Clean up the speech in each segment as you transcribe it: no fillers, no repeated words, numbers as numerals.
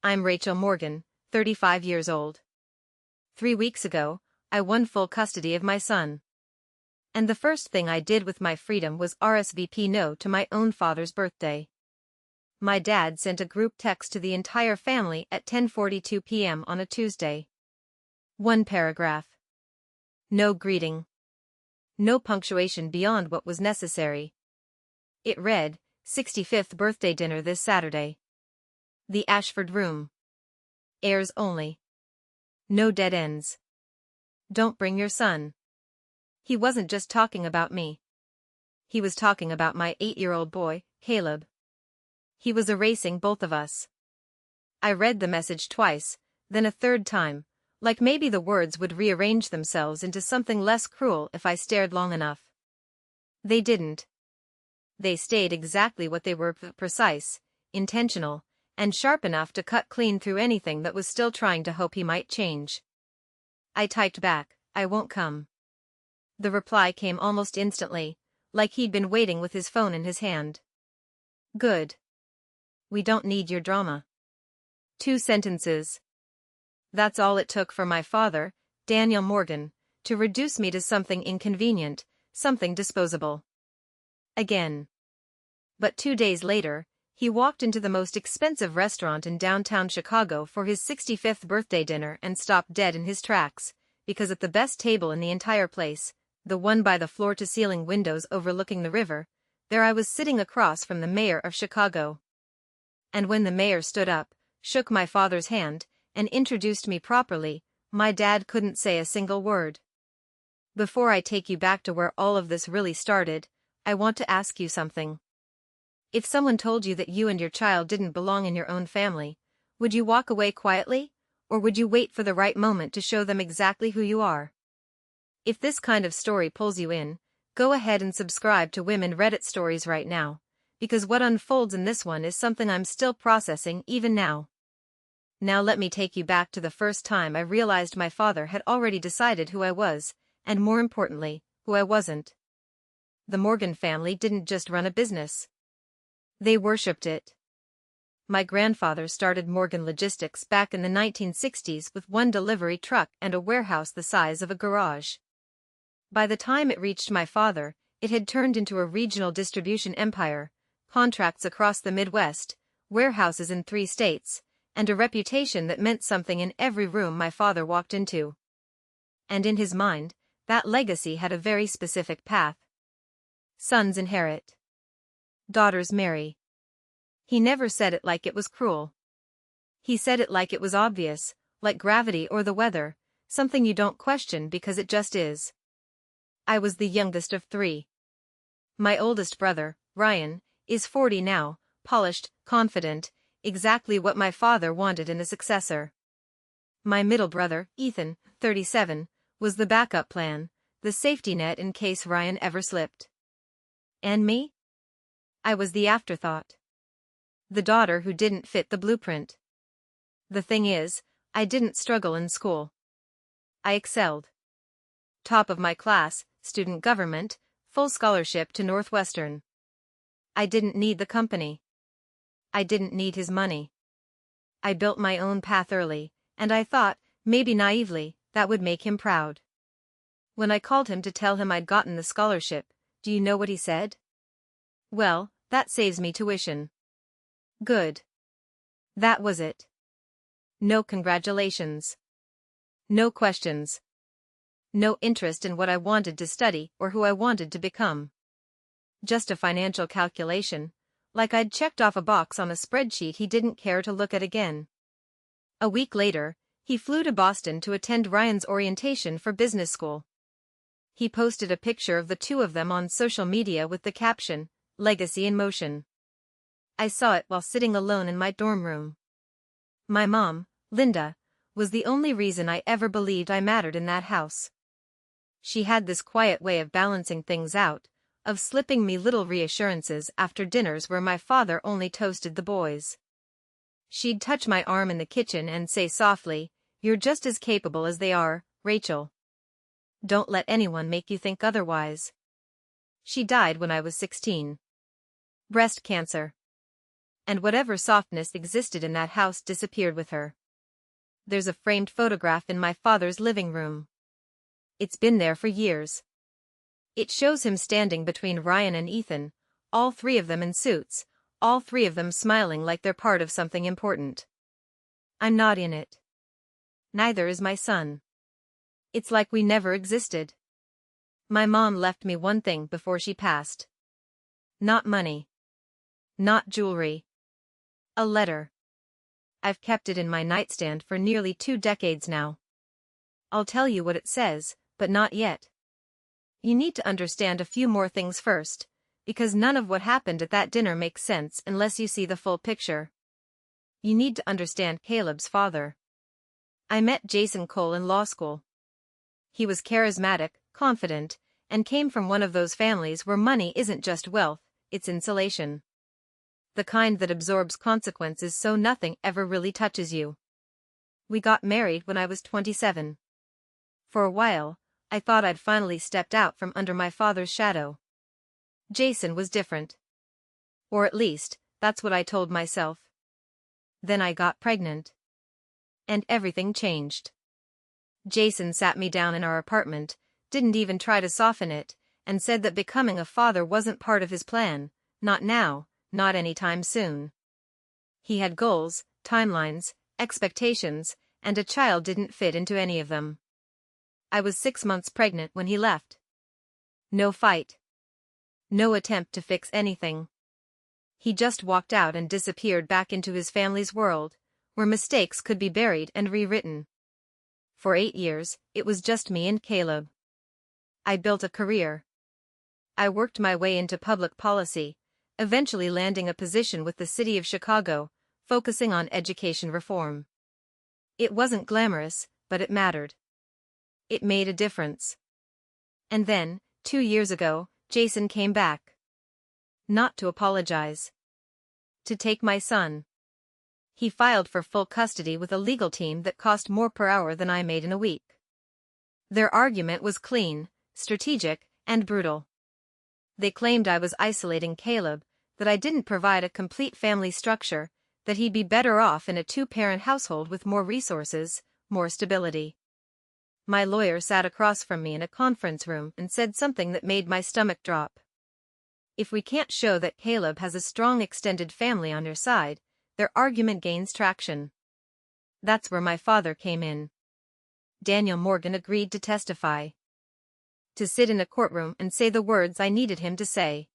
I'm Rachel Morgan, 35 years old. 3 weeks ago, I won full custody of my son. And the first thing I did with my freedom was RSVP no to my own father's birthday. My dad sent a group text to the entire family at 10:42 p.m. on a Tuesday. One paragraph. No greeting. No punctuation beyond what was necessary. It read, 65th birthday dinner this Saturday. The Ashford Room. Heirs only. No dead ends. Don't bring your son. He wasn't just talking about me. He was talking about my 8-year-old boy, Caleb. He was erasing both of us. I read the message twice, then a third time, like maybe the words would rearrange themselves into something less cruel if I stared long enough. They didn't. They stayed exactly what they were, precise, intentional, and sharp enough to cut clean through anything that was still trying to hope he might change. I typed back, I won't come. The reply came almost instantly, like he'd been waiting with his phone in his hand. Good. We don't need your drama. 2 sentences. That's all it took for my father, Daniel Morgan, to reduce me to something inconvenient, something disposable. Again. But 2 days later, he walked into the most expensive restaurant in downtown Chicago for his 65th birthday dinner and stopped dead in his tracks, because at the best table in the entire place, the one by the floor-to-ceiling windows overlooking the river, there I was sitting across from the mayor of Chicago. And when the mayor stood up, shook my father's hand, and introduced me properly, my dad couldn't say a single word. Before I take you back to where all of this really started, I want to ask you something. If someone told you that you and your child didn't belong in your own family, would you walk away quietly, or would you wait for the right moment to show them exactly who you are? If this kind of story pulls you in, go ahead and subscribe to Women Reddit Stories right now, because what unfolds in this one is something I'm still processing even now. Now let me take you back to the first time I realized my father had already decided who I was, and more importantly, who I wasn't. The Morgan family didn't just run a business. They worshipped it. My grandfather started Morgan Logistics back in the 1960s with one delivery truck and a warehouse the size of a garage. By the time it reached my father, it had turned into a regional distribution empire, contracts across the Midwest, warehouses in 3 states, and a reputation that meant something in every room my father walked into. And in his mind, that legacy had a very specific path. Sons inherit. Daughters marry. He never said it like it was cruel. He said it like it was obvious, like gravity or the weather, something you don't question because it just is. I was the youngest of 3. My oldest brother, Ryan, is 40 now, polished, confident, exactly what my father wanted in a successor. My middle brother, Ethan, 37, was the backup plan, the safety net in case Ryan ever slipped. And me? I was the afterthought. The daughter who didn't fit the blueprint. The thing is, I didn't struggle in school. I excelled. Top of my class, student government, full scholarship to Northwestern. I didn't need the company. I didn't need his money. I built my own path early, and I thought, maybe naively, that would make him proud. When I called him to tell him I'd gotten the scholarship, do you know what he said? Well, that saves me tuition. Good. That was it. No congratulations. No questions. No interest in what I wanted to study or who I wanted to become. Just a financial calculation, like I'd checked off a box on a spreadsheet he didn't care to look at again. A week later, he flew to Boston to attend Ryan's orientation for business school. He posted a picture of the 2 of them on social media with the caption, "Legacy in Motion." I saw it while sitting alone in my dorm room. My mom, Linda, was the only reason I ever believed I mattered in that house. She had this quiet way of balancing things out, of slipping me little reassurances after dinners where my father only toasted the boys. She'd touch my arm in the kitchen and say softly, "You're just as capable as they are, Rachel. Don't let anyone make you think otherwise." She died when I was 16. Breast cancer. and whatever softness existed in that house disappeared with her. There's a framed photograph in my father's living room. It's been there for years. It shows him standing between Ryan and Ethan, all three of them in suits, all three of them smiling like they're part of something important. I'm not in it. Neither is my son. It's like we never existed. My mom left me one thing before she passed. Not money. Not jewelry. A letter. I've kept it in my nightstand for nearly 2 decades now. I'll tell you what it says, but not yet. You need to understand a few more things first, because none of what happened at that dinner makes sense unless you see the full picture. You need to understand Caleb's father. I met Jason Cole in law school. He was charismatic, confident, and came from one of those families where money isn't just wealth, it's insulation. The kind that absorbs consequences so nothing ever really touches you. We got married when I was 27. For a while, I thought I'd finally stepped out from under my father's shadow. Jason was different. Or at least, that's what I told myself. Then I got pregnant. And everything changed. Jason sat me down in our apartment, didn't even try to soften it, and said that becoming a father wasn't part of his plan, not now, not anytime soon. He had goals, timelines, expectations, and a child didn't fit into any of them. I was 6 months pregnant when he left. No fight. No attempt to fix anything. He just walked out and disappeared back into his family's world, where mistakes could be buried and rewritten. For 8 years, it was just me and Caleb. I built a career. I worked my way into public policy, eventually landing a position with the city of Chicago, focusing on education reform. It wasn't glamorous, but it mattered. It made a difference. And then, 2 years ago, Jason came back. Not to apologize. To take my son. He filed for full custody with a legal team that cost more per hour than I made in a week. Their argument was clean, strategic, and brutal. They claimed I was isolating Caleb, that I didn't provide a complete family structure, that he'd be better off in a 2-parent household with more resources, more stability. My lawyer sat across from me in a conference room and said something that made my stomach drop. If we can't show that Caleb has a strong extended family on your side, their argument gains traction. That's where my father came in. Daniel Morgan agreed to testify. To sit in a courtroom and say the words I needed him to say.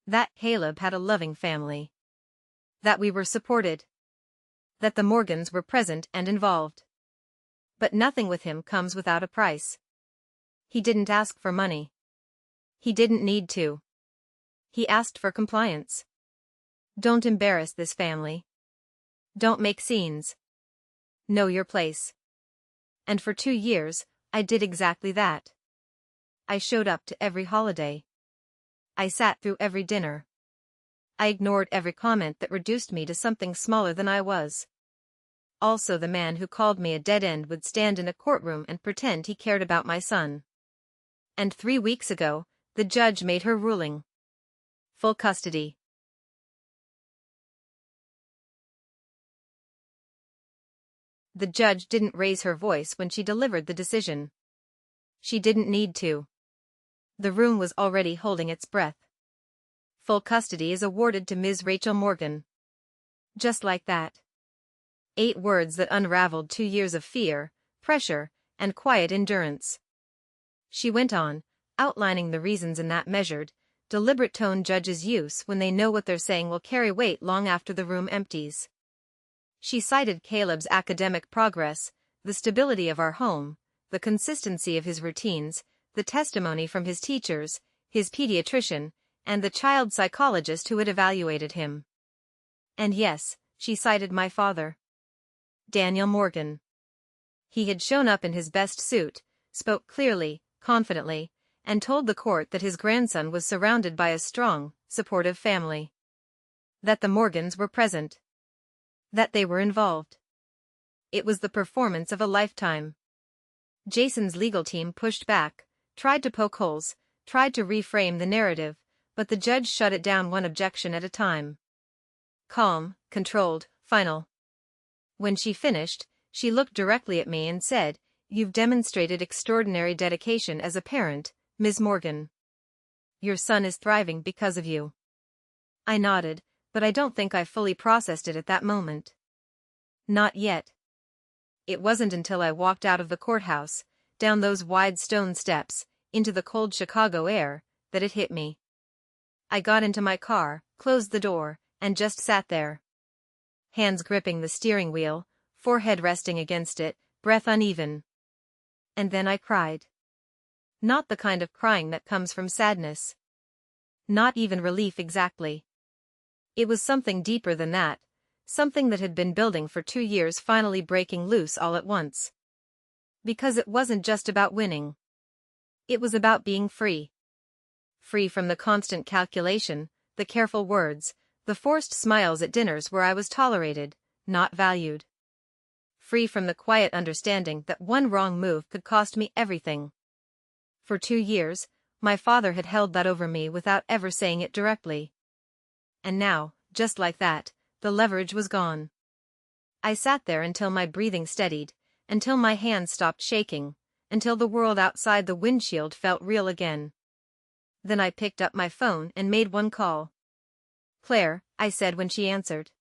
That Caleb had a loving family. That we were supported. That the Morgans were present and involved. But nothing with him comes without a price. He didn't ask for money. He didn't need to. He asked for compliance. Don't embarrass this family. Don't make scenes. Know your place. And for 2 years, I did exactly that. I showed up to every holiday. I sat through every dinner. I ignored every comment that reduced me to something smaller than I was. Also, the man who called me a dead end would stand in a courtroom and pretend he cared about my son. And 3 weeks ago, the judge made her ruling. Full custody. The judge didn't raise her voice when she delivered the decision. She didn't need to. The room was already holding its breath. Full custody is awarded to Ms. Rachel Morgan. Just like that. 8 words that unraveled 2 years of fear, pressure, and quiet endurance. She went on, outlining the reasons in that measured, deliberate tone judges use when they know what they're saying will carry weight long after the room empties. She cited Caleb's academic progress, the stability of our home, the consistency of his routines, the testimony from his teachers, his pediatrician, and the child psychologist who had evaluated him. And yes, she cited my father. Daniel Morgan. He had shown up in his best suit, spoke clearly, confidently, and told the court that his grandson was surrounded by a strong, supportive family. That the Morgans were present. That they were involved. It was the performance of a lifetime. Jason's legal team pushed back, tried to poke holes, tried to reframe the narrative, but the judge shut it down one objection at a time. calm, controlled, final. When she finished, she looked directly at me and said, "You've demonstrated extraordinary dedication as a parent, Ms. Morgan. Your son is thriving because of you." I nodded, but I don't think I fully processed it at that moment. Not yet. It wasn't until I walked out of the courthouse, down those wide stone steps, into the cold Chicago air, that it hit me. I got into my car, closed the door, and just sat there. Hands gripping the steering wheel, forehead resting against it, breath uneven. And then I cried. Not the kind of crying that comes from sadness. Not even relief exactly. It was something deeper than that, something that had been building for 2 years finally breaking loose all at once. Because it wasn't just about winning. It was about being free. Free from the constant calculation, the careful words, the forced smiles at dinners where I was tolerated, not valued. Free from the quiet understanding that one wrong move could cost me everything. For 2 years, my father had held that over me without ever saying it directly. And now, just like that, the leverage was gone. I sat there until my breathing steadied, until my hands stopped shaking, until the world outside the windshield felt real again. Then I picked up my phone and made one call. "Claire," I said when she answered.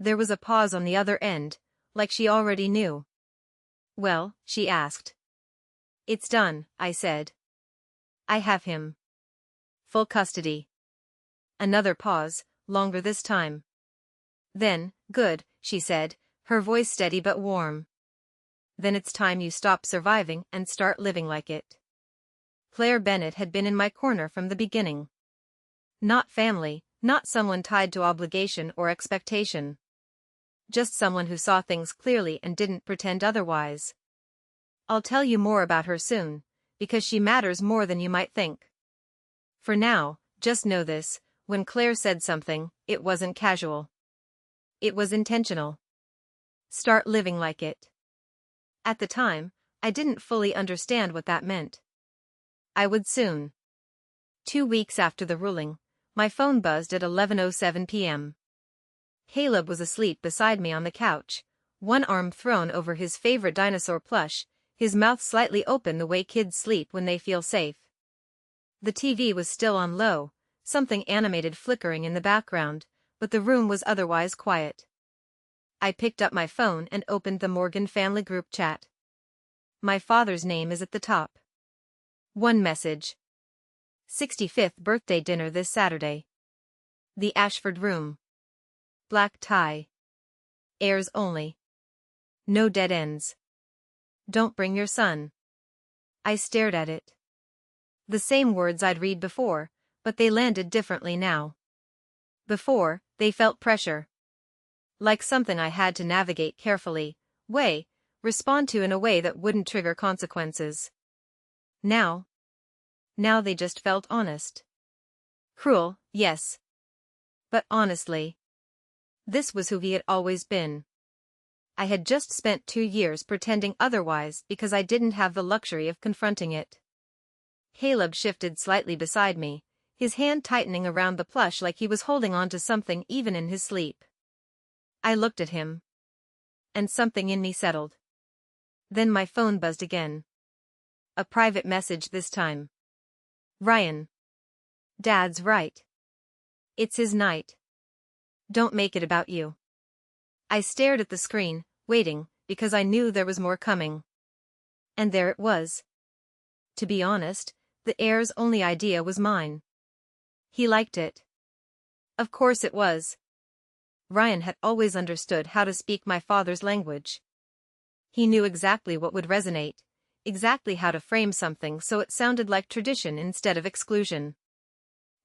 There was a pause on the other end, like she already knew. "Well?" she asked. "It's done," I said. "I have him. Full custody." Another pause, longer this time. "Then, good," she said, her voice steady but warm. "Then it's time you stop surviving and start living like it." Claire Bennett had been in my corner from the beginning. Not family, not someone tied to obligation or expectation. Just someone who saw things clearly and didn't pretend otherwise. I'll tell you more about her soon, because she matters more than you might think. For now, just know this, when Claire said something, it wasn't casual. It was intentional. Start living like it. At the time, I didn't fully understand what that meant. I would soon. 2 weeks after the ruling, my phone buzzed at 11:07 p.m. Caleb was asleep beside me on the couch, one arm thrown over his favorite dinosaur plush, his mouth slightly open the way kids sleep when they feel safe. The TV was still on low, something animated flickering in the background, but the room was otherwise quiet. I picked up my phone and opened the Morgan family group chat. My father's name is at the top. One message. 65th birthday dinner this Saturday. The Ashford room. Black tie. Heirs only. No dead ends. Don't bring your son. I stared at it. The same words I'd read before, but they landed differently now. Before, they felt pressure. Like something I had to navigate carefully, respond to in a way that wouldn't trigger consequences. Now they just felt honest. Cruel, yes. But honestly. This was who he had always been. I had just spent 2 years pretending otherwise because I didn't have the luxury of confronting it. Caleb shifted slightly beside me, his hand tightening around the plush like he was holding on to something even in his sleep. I looked at him. And something in me settled. Then my phone buzzed again. A private message this time. "Ryan. Dad's right. It's his night. Don't make it about you." I stared at the screen, waiting, because I knew there was more coming. And there it was. To be honest, the heir's only idea was mine. He liked it. Of course it was. Ryan had always understood how to speak my father's language. He knew exactly what would resonate, exactly how to frame something so it sounded like tradition instead of exclusion.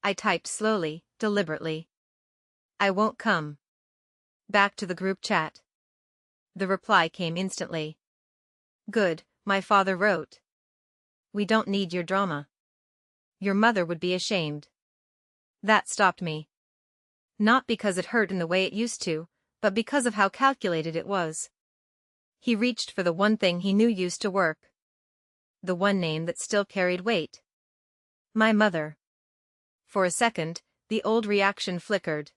I typed slowly, deliberately. "I won't come." Back to the group chat. The reply came instantly. "Good," my father wrote. "We don't need your drama. Your mother would be ashamed." That stopped me. Not because it hurt in the way it used to, but because of how calculated it was. He reached for the one thing he knew used to work. The one name that still carried weight. My mother. For a second, the old reaction flickered.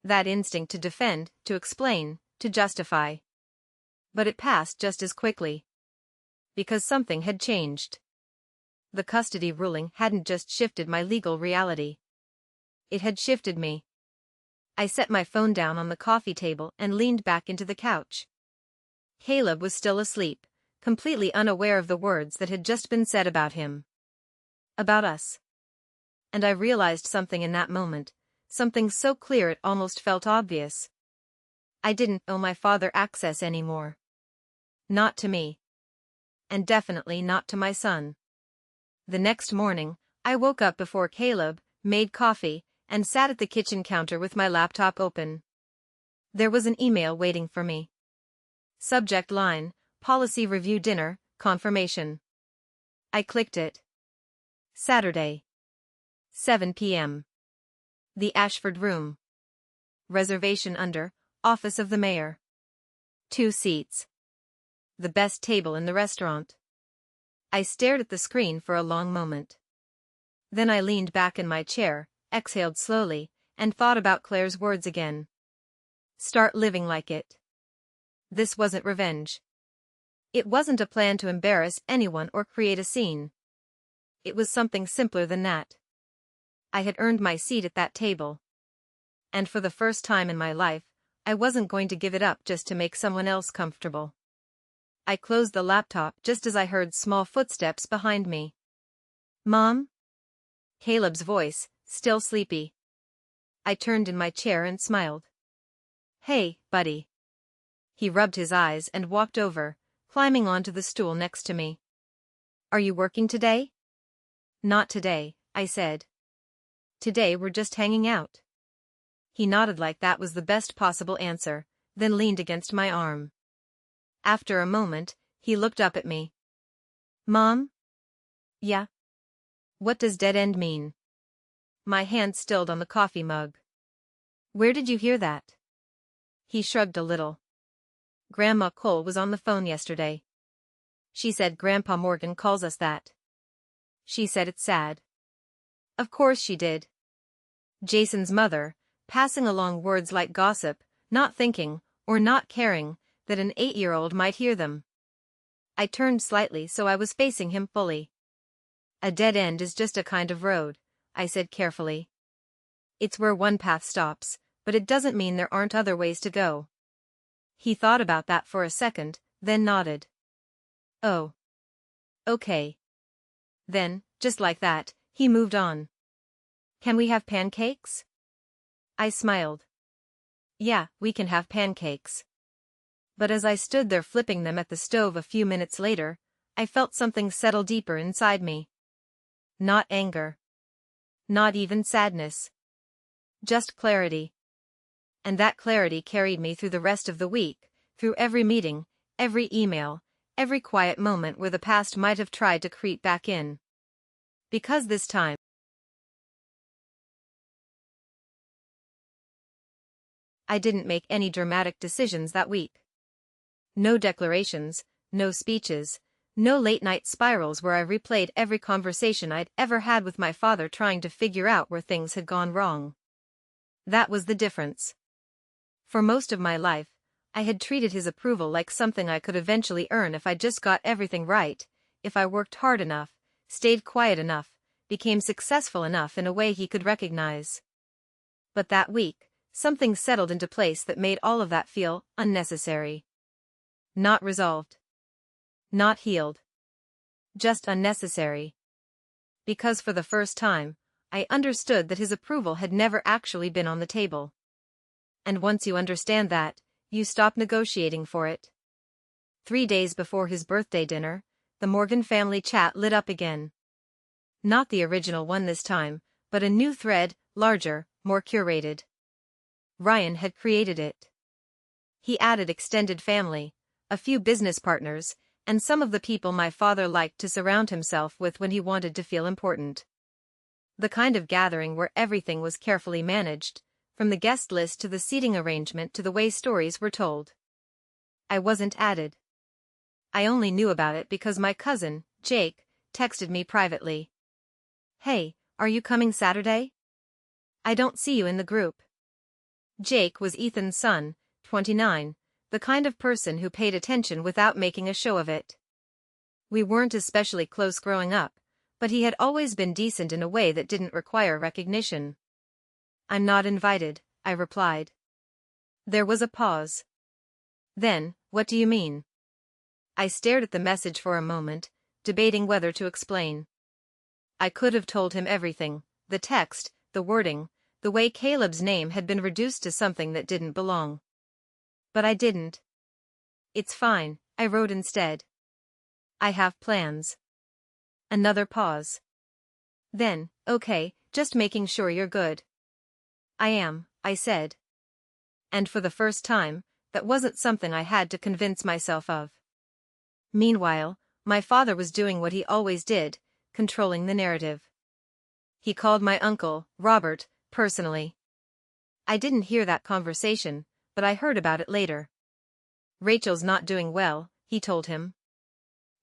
That instinct to defend, to explain, to justify. But it passed just as quickly. Because something had changed. The custody ruling hadn't just shifted my legal reality. It had shifted me. I set my phone down on the coffee table and leaned back into the couch. Caleb was still asleep, completely unaware of the words that had just been said about him. About us. And I realized something in that moment, something so clear it almost felt obvious. I didn't owe my father access anymore. Not to me. And definitely not to my son. The next morning, I woke up before Caleb, made coffee, and sat at the kitchen counter with my laptop open. There was an email waiting for me. Subject line, Policy Review Dinner, Confirmation. I clicked it. Saturday. 7 p.m. The Ashford Room. Reservation under, Office of the Mayor. 2 seats. The best table in the restaurant. I stared at the screen for a long moment. Then I leaned back in my chair, exhaled slowly, and thought about Claire's words again. Start living like it. This wasn't revenge. It wasn't a plan to embarrass anyone or create a scene. It was something simpler than that. I had earned my seat at that table. And for the first time in my life, I wasn't going to give it up just to make someone else comfortable. I closed the laptop just as I heard small footsteps behind me. Mom? Caleb's voice, still sleepy. I turned in my chair and smiled. Hey, buddy. He rubbed his eyes and walked over, climbing onto the stool next to me. Are you working today? Not today, I said. Today we're just hanging out. He nodded like that was the best possible answer, then leaned against my arm. After a moment, he looked up at me. Mom? Yeah? What does dead end mean? My hand stilled on the coffee mug. Where did you hear that? He shrugged a little. Grandma Cole was on the phone yesterday. She said Grandpa Morgan calls us that. She said it's sad. Of course she did. Jason's mother, passing along words like gossip, not thinking, or not caring, that an 8-year-old might hear them. I turned slightly so I was facing him fully. A dead end is just a kind of road, I said carefully. It's where one path stops, but it doesn't mean there aren't other ways to go. He thought about that for a second, then nodded. Oh. Okay. Then, just like that, he moved on. Can we have pancakes? I smiled. Yeah, we can have pancakes. But as I stood there flipping them at the stove a few minutes later, I felt something settle deeper inside me. Not anger. Not even sadness. Just clarity. And that clarity carried me through the rest of the week, through every meeting, every email, every quiet moment where the past might have tried to creep back in. Because this time, I didn't make any dramatic decisions that week. No declarations, no speeches, no late-night spirals where I replayed every conversation I'd ever had with my father trying to figure out where things had gone wrong. That was the difference. For most of my life, I had treated his approval like something I could eventually earn if I just got everything right, if I worked hard enough, stayed quiet enough, became successful enough in a way he could recognize. But that week, something settled into place that made all of that feel unnecessary. Not resolved. Not healed. Just unnecessary. Because for the first time, I understood that his approval had never actually been on the table. And once you understand that, you stop negotiating for it. 3 days before his birthday dinner, the Morgan family chat lit up again. Not the original one this time, but a new thread, larger, more curated. Ryan had created it. He added extended family, a few business partners, and some of the people my father liked to surround himself with when he wanted to feel important. The kind of gathering where everything was carefully managed, from the guest list to the seating arrangement to the way stories were told. I wasn't added. I only knew about it because my cousin, Jake, texted me privately. Hey, are you coming Saturday? I don't see you in the group. Jake was Ethan's son, 29, the kind of person who paid attention without making a show of it. We weren't especially close growing up, but he had always been decent in a way that didn't require recognition. "I'm not invited," I replied. There was a pause. Then, "What do you mean?" I stared at the message for a moment, debating whether to explain. I could have told him everything: the text, the wording, the way Caleb's name had been reduced to something that didn't belong. But I didn't. "It's fine," I wrote instead. "I have plans." Another pause. Then, "Okay, just making sure you're good." "I am," I said. And for the first time, that wasn't something I had to convince myself of. Meanwhile, my father was doing what he always did, controlling the narrative. He called my uncle, Robert, personally. I didn't hear that conversation, but I heard about it later. "Rachel's not doing well," he told him.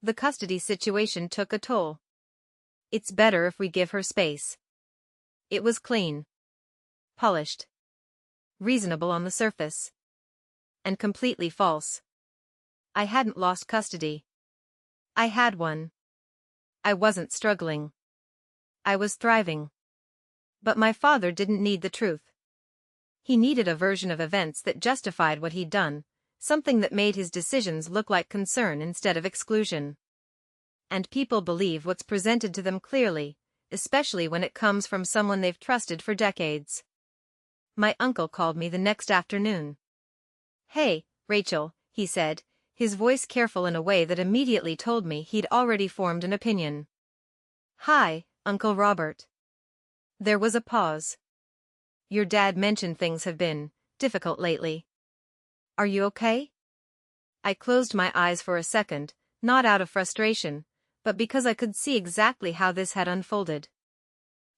"The custody situation took a toll. It's better if we give her space." It was clean, polished, reasonable on the surface, and completely false. I hadn't lost custody. I had one. I wasn't struggling. I was thriving. But my father didn't need the truth. He needed a version of events that justified what he'd done, something that made his decisions look like concern instead of exclusion. And people believe what's presented to them clearly, especially when it comes from someone they've trusted for decades. My uncle called me the next afternoon. "Hey, Rachel," he said, his voice careful in a way that immediately told me he'd already formed an opinion. "Hi, Uncle Robert." There was a pause. "Your dad mentioned things have been difficult lately. Are you okay?" I closed my eyes for a second, not out of frustration, but because I could see exactly how this had unfolded.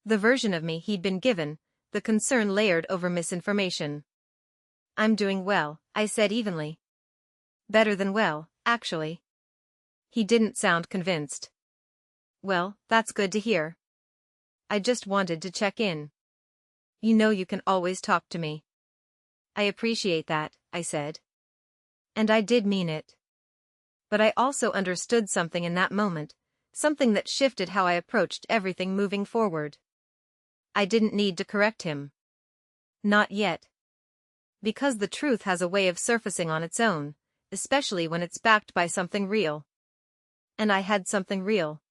The version of me he'd been given, the concern layered over misinformation. "I'm doing well," I said evenly. "Better than well, actually." He didn't sound convinced. "Well, that's good to hear. I just wanted to check in. You know you can always talk to me." "I appreciate that," I said. And I did mean it. But I also understood something in that moment, something that shifted how I approached everything moving forward. I didn't need to correct him. Not yet. Because the truth has a way of surfacing on its own, especially when it's backed by something real. And I had something real.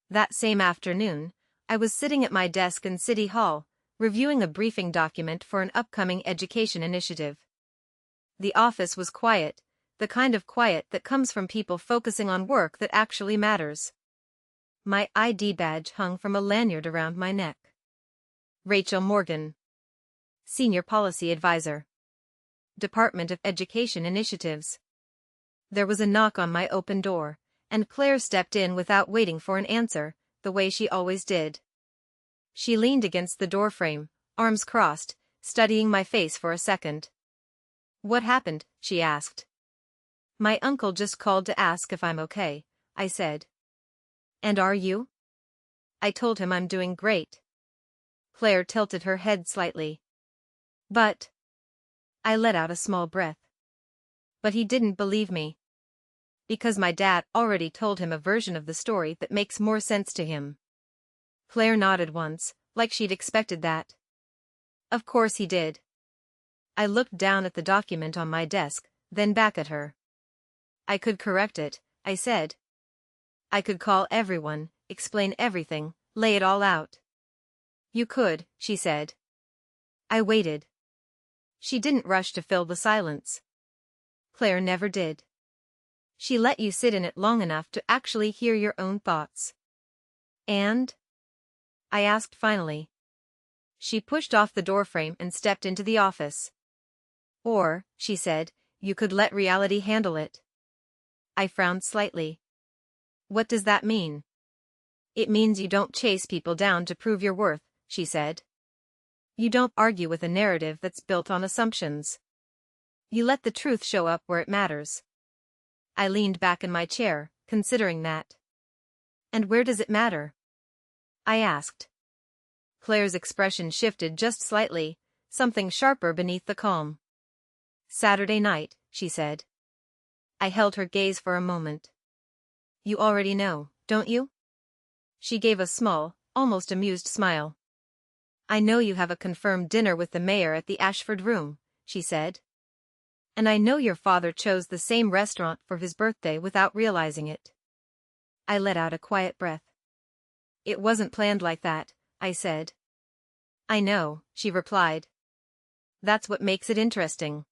That same afternoon, I was sitting at my desk in City Hall, reviewing a briefing document for an upcoming education initiative. The office was quiet, the kind of quiet that comes from people focusing on work that actually matters. My ID badge hung from a lanyard around my neck. Rachel Morgan, Senior Policy Advisor, Department of Education Initiatives. There was a knock on my open door, and Claire stepped in without waiting for an answer, the way she always did. She leaned against the doorframe, arms crossed, studying my face for a second. "What happened?" she asked. "My uncle just called to ask if I'm okay," I said. "And are you?" I told him I'm doing great. Claire tilted her head slightly. "But..." I let out a small breath. But he didn't believe me. Because my dad already told him a version of the story that makes more sense to him. Claire nodded once, like she'd expected that. Of course he did. I looked down at the document on my desk, then back at her. "I could correct it," I said. "I could call everyone, explain everything, lay it all out." "You could," she said. I waited. She didn't rush to fill the silence. Claire never did. She let you sit in it long enough to actually hear your own thoughts. "And?" I asked finally. She pushed off the doorframe and stepped into the office. "Or," she said, "you could let reality handle it." I frowned slightly. "What does that mean?" "It means you don't chase people down to prove your worth," she said. "You don't argue with a narrative that's built on assumptions. You let the truth show up where it matters." I leaned back in my chair, considering that. "And where does it matter?" I asked. Claire's expression shifted just slightly, something sharper beneath the calm. "Saturday night," she said. I held her gaze for a moment. "You already know, don't you?" She gave a small, almost amused smile. "I know you have a confirmed dinner with the mayor at the Ashford Room," she said. "And I know your father chose the same restaurant for his birthday without realizing it." I let out a quiet breath. "It wasn't planned like that," I said. "I know," she replied. "That's what makes it interesting."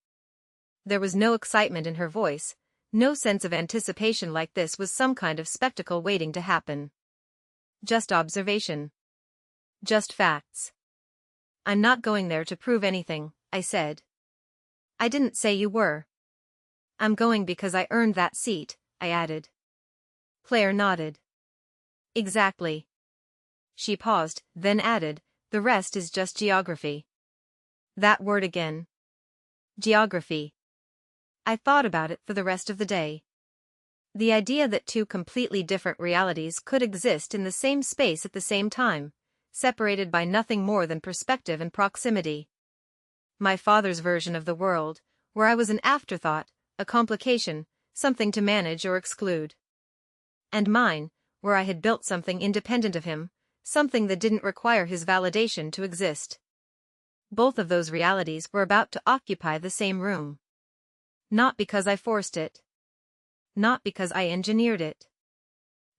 There was no excitement in her voice, no sense of anticipation like this was some kind of spectacle waiting to happen. Just observation. Just facts. "I'm not going there to prove anything," I said. "I didn't say you were." "I'm going because I earned that seat," I added. Claire nodded. "Exactly." She paused, then added, "The rest is just geography." That word again. Geography. I thought about it for the rest of the day. The idea that two completely different realities could exist in the same space at the same time, separated by nothing more than perspective and proximity. My father's version of the world, where I was an afterthought, a complication, something to manage or exclude. And mine, where I had built something independent of him, something that didn't require his validation to exist. Both of those realities were about to occupy the same room. Not because I forced it. Not because I engineered it.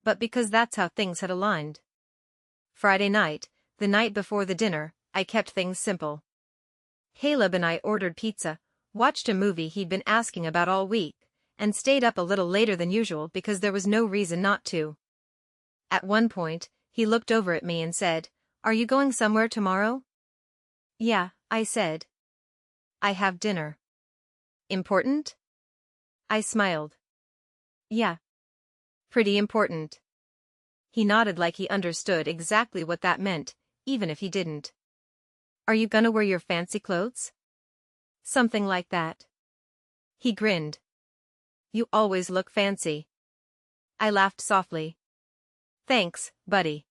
But because that's how things had aligned. Friday night, the night before the dinner, I kept things simple. Caleb and I ordered pizza, watched a movie he'd been asking about all week, and stayed up a little later than usual because there was no reason not to. At one point, he looked over at me and said, "Are you going somewhere tomorrow?" "Yeah," I said. "I have dinner." "Important?" I smiled. "Yeah. Pretty important." He nodded like he understood exactly what that meant, even if he didn't. "Are you gonna wear your fancy clothes?" "Something like that." He grinned. "You always look fancy." I laughed softly. "Thanks, buddy."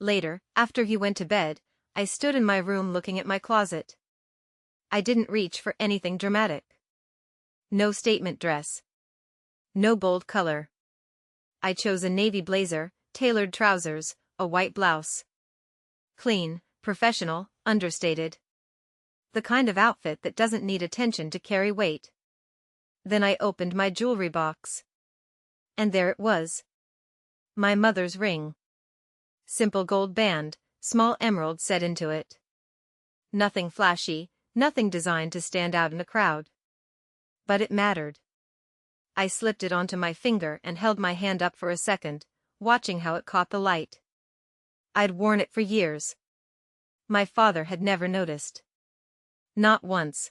Later, after he went to bed, I stood in my room looking at my closet. I didn't reach for anything dramatic. No statement dress. No bold color. I chose a navy blazer, tailored trousers, a white blouse. Clean, professional, understated. The kind of outfit that doesn't need attention to carry weight. Then I opened my jewelry box. And there it was. My mother's ring. Simple gold band, small emerald set into it. Nothing flashy, nothing designed to stand out in a crowd. But it mattered. I slipped it onto my finger and held my hand up for a second, watching how it caught the light. I'd worn it for years. My father had never noticed. Not once.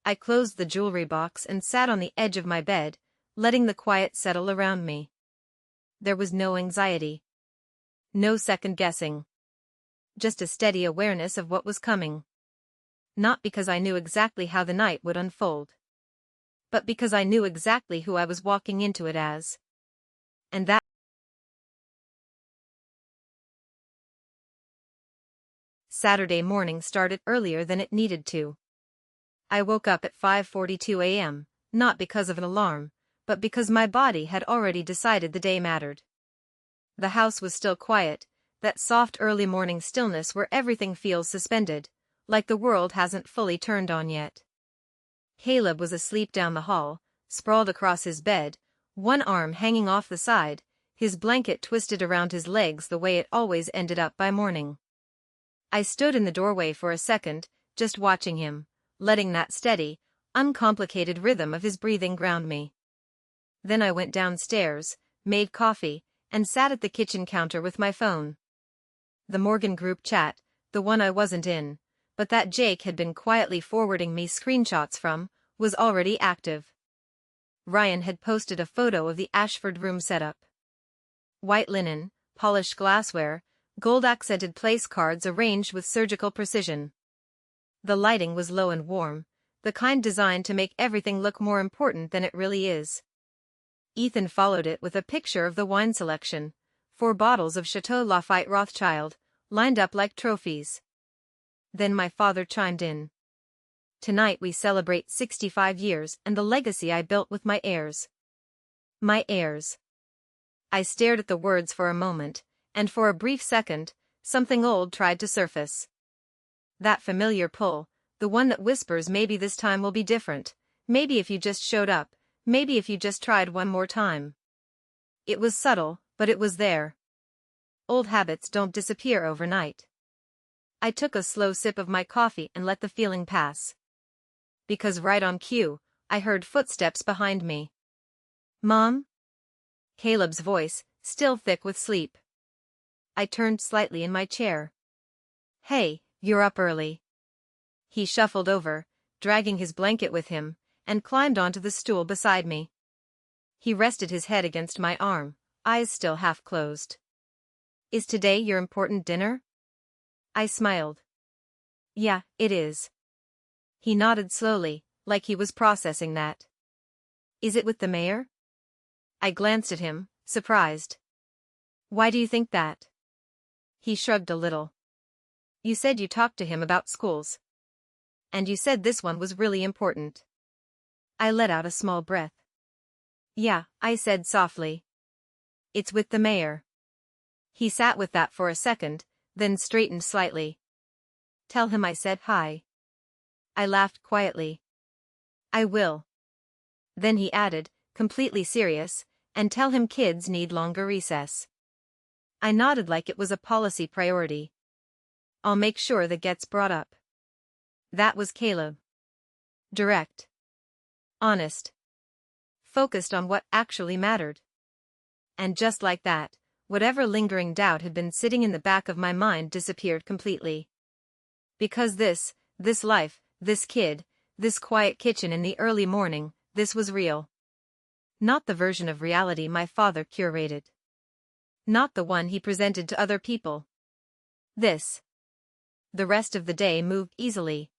I closed the jewelry box and sat on the edge of my bed, letting the quiet settle around me. There was no anxiety. No second guessing. Just a steady awareness of what was coming. Not because I knew exactly how the night would unfold. But because I knew exactly who I was walking into it as. And that Saturday morning started earlier than it needed to. I woke up at 5:42 a.m., not because of an alarm, but because my body had already decided the day mattered. The house was still quiet, that soft early morning stillness where everything feels suspended, like the world hasn't fully turned on yet. Caleb was asleep down the hall, sprawled across his bed, one arm hanging off the side, his blanket twisted around his legs the way it always ended up by morning. I stood in the doorway for a second, just watching him, letting that steady, uncomplicated rhythm of his breathing ground me. Then I went downstairs, made coffee, and sat at the kitchen counter with my phone. The Morgan group chat, the one I wasn't in, but that Jake had been quietly forwarding me screenshots from, was already active. Ryan had posted a photo of the Ashford room setup. White linen, polished glassware, gold-accented place cards arranged with surgical precision. The lighting was low and warm, the kind designed to make everything look more important than it really is. Ethan followed it with a picture of the wine selection, 4 bottles of Chateau Lafite Rothschild, lined up like trophies. Then my father chimed in. Tonight we celebrate 65 years and the legacy I built with my heirs. My heirs. I stared at the words for a moment, and for a brief second, something old tried to surface. That familiar pull, the one that whispers maybe this time will be different, maybe if you just showed up, maybe if you just tried one more time. It was subtle, but it was there. Old habits don't disappear overnight. I took a slow sip of my coffee and let the feeling pass. Because right on cue, I heard footsteps behind me. Mom? Caleb's voice, still thick with sleep. I turned slightly in my chair. Hey, you're up early. He shuffled over, dragging his blanket with him, and climbed onto the stool beside me. He rested his head against my arm, eyes still half closed. Is today your important dinner? I smiled. Yeah, it is. He nodded slowly, like he was processing that. Is it with the mayor? I glanced at him, surprised. Why do you think that? He shrugged a little. You said you talked to him about schools. And you said this one was really important. I let out a small breath. Yeah, I said softly. It's with the mayor. He sat with that for a second, then straightened slightly. Tell him I said hi. I laughed quietly. I will. Then he added, completely serious, and tell him kids need longer recess. I nodded like it was a policy priority. I'll make sure that gets brought up. That was Caleb. Direct. Honest. Focused on what actually mattered. And just like that, whatever lingering doubt had been sitting in the back of my mind disappeared completely. Because this life, this kid, this quiet kitchen in the early morning, this was real. Not the version of reality my father curated. Not the one he presented to other people. This. The rest of the day moved easily.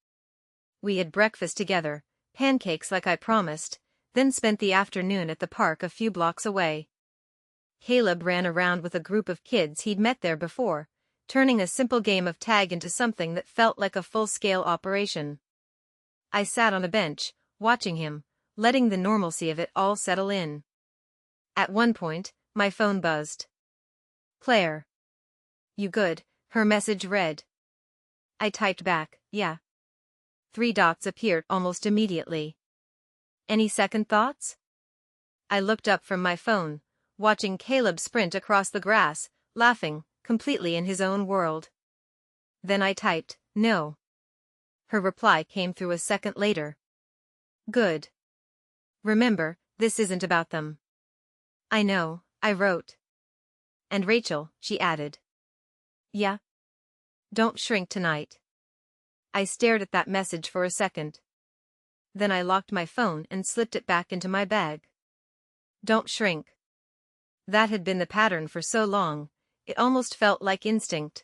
We had breakfast together, pancakes like I promised, then spent the afternoon at the park a few blocks away. Caleb ran around with a group of kids he'd met there before, turning a simple game of tag into something that felt like a full-scale operation. I sat on a bench, watching him, letting the normalcy of it all settle in. At one point, my phone buzzed. Claire. You good? Her message read. I typed back, yeah. 3 dots appeared almost immediately. Any second thoughts? I looked up from my phone, watching Caleb sprint across the grass, laughing, completely in his own world. Then I typed, no. Her reply came through a second later. Good. Remember, this isn't about them. I know, I wrote. And Rachel, she added. Yeah? Don't shrink tonight. I stared at that message for a second. Then I locked my phone and slipped it back into my bag. Don't shrink. That had been the pattern for so long, it almost felt like instinct.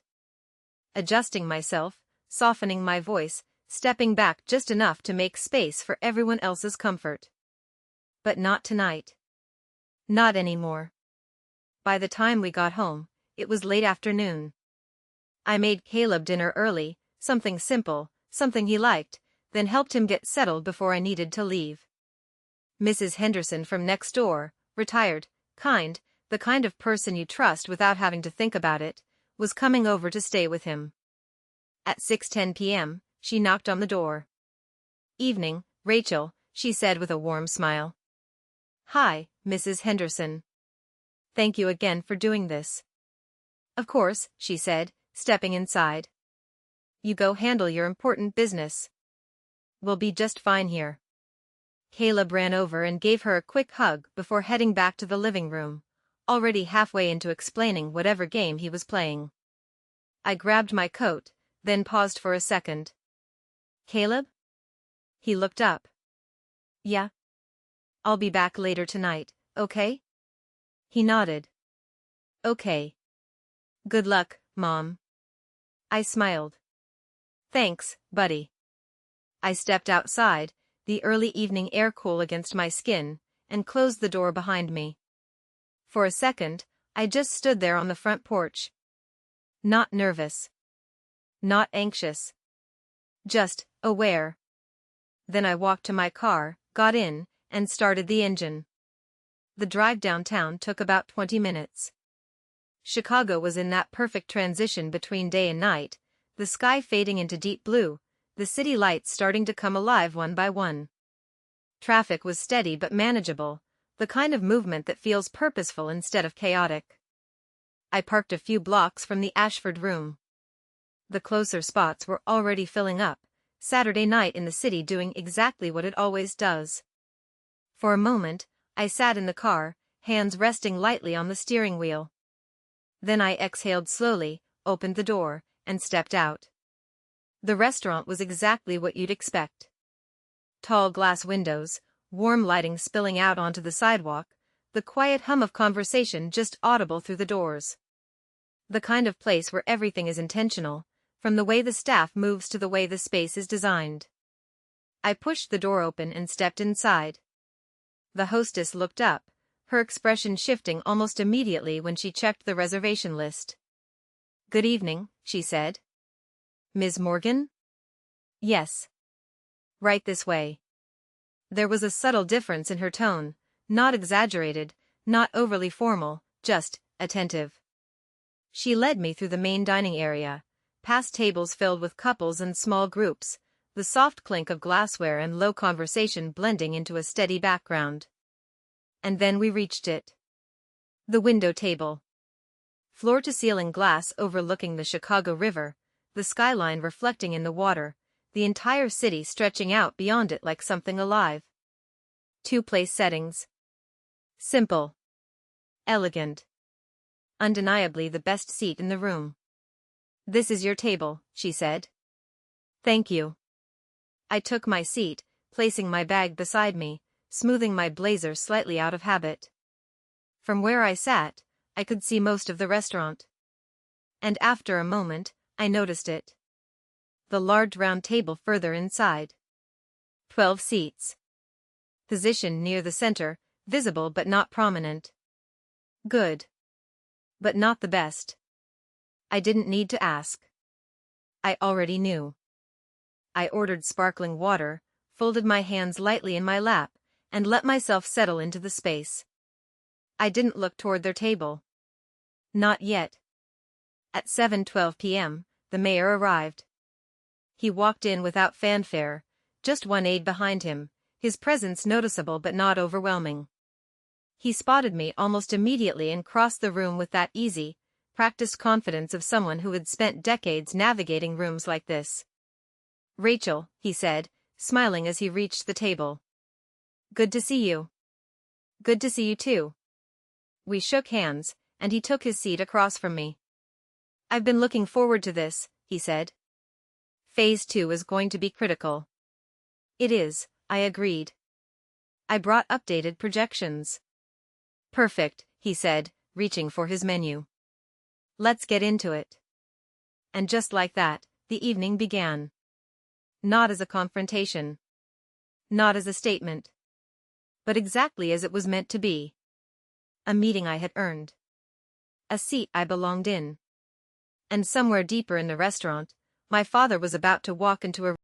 Adjusting myself, softening my voice, stepping back just enough to make space for everyone else's comfort. But not tonight. Not anymore. By the time we got home, it was late afternoon. I made Caleb dinner early, something simple, something he liked, then helped him get settled before I needed to leave. Mrs. Henderson from next door, retired, kind, the kind of person you trust without having to think about it, was coming over to stay with him. At 6:10 p.m., she knocked on the door. Evening, Rachel, she said with a warm smile. Hi, Mrs. Henderson. Thank you again for doing this. Of course, she said, stepping inside. You go handle your important business. We'll be just fine here. Caleb ran over and gave her a quick hug before heading back to the living room, already halfway into explaining whatever game he was playing. I grabbed my coat, then paused for a second. Caleb? He looked up. Yeah. I'll be back later tonight, okay? He nodded. Okay. Good luck, Mom. I smiled. Thanks, buddy. I stepped outside, the early evening air cool against my skin, and closed the door behind me. For a second, I just stood there on the front porch. Not nervous. Not anxious. Just, aware. Then I walked to my car, got in, and started the engine. The drive downtown took about 20 minutes. Chicago was in that perfect transition between day and night, the sky fading into deep blue, the city lights starting to come alive one by one. Traffic was steady but manageable, the kind of movement that feels purposeful instead of chaotic. I parked a few blocks from the Ashford Room. The closer spots were already filling up, Saturday night in the city doing exactly what it always does. For a moment, I sat in the car, hands resting lightly on the steering wheel. Then I exhaled slowly, opened the door, and stepped out. The restaurant was exactly what you'd expect. Tall glass windows, warm lighting spilling out onto the sidewalk, the quiet hum of conversation just audible through the doors. The kind of place where everything is intentional, from the way the staff moves to the way the space is designed. I pushed the door open and stepped inside. The hostess looked up, her expression shifting almost immediately when she checked the reservation list. "Good evening," she said. "Ms. Morgan?" "Yes." "Right this way." There was a subtle difference in her tone, not exaggerated, not overly formal, just attentive. She led me through the main dining area, past tables filled with couples and small groups, the soft clink of glassware and low conversation blending into a steady background. And then we reached it. The window table. Floor-to-ceiling glass overlooking the Chicago River, the skyline reflecting in the water, the entire city stretching out beyond it like something alive. Two place settings. Simple. Elegant. Undeniably the best seat in the room. "This is your table," she said. "Thank you." I took my seat, placing my bag beside me, smoothing my blazer slightly out of habit. From where I sat, I could see most of the restaurant. And after a moment, I noticed it. The large round table further inside. 12 seats. Positioned near the center, visible but not prominent. Good. But not the best. I didn't need to ask. I already knew. I ordered sparkling water, folded my hands lightly in my lap, and let myself settle into the space. I didn't look toward their table. Not yet. At 7:12 p.m., the mayor arrived. He walked in without fanfare, just one aide behind him, his presence noticeable but not overwhelming. He spotted me almost immediately and crossed the room with that easy, practiced confidence of someone who had spent decades navigating rooms like this. "Rachel," he said, smiling as he reached the table. "Good to see you." "Good to see you too." We shook hands, and he took his seat across from me. "I've been looking forward to this," he said. "Phase 2 is going to be critical." "It is," I agreed. I brought updated projections. "Perfect," he said, reaching for his menu. "Let's get into it." And just like that, the evening began. Not as a confrontation. Not as a statement. But exactly as it was meant to be. A meeting I had earned. A seat I belonged in. And somewhere deeper in the restaurant, my father was about to walk into a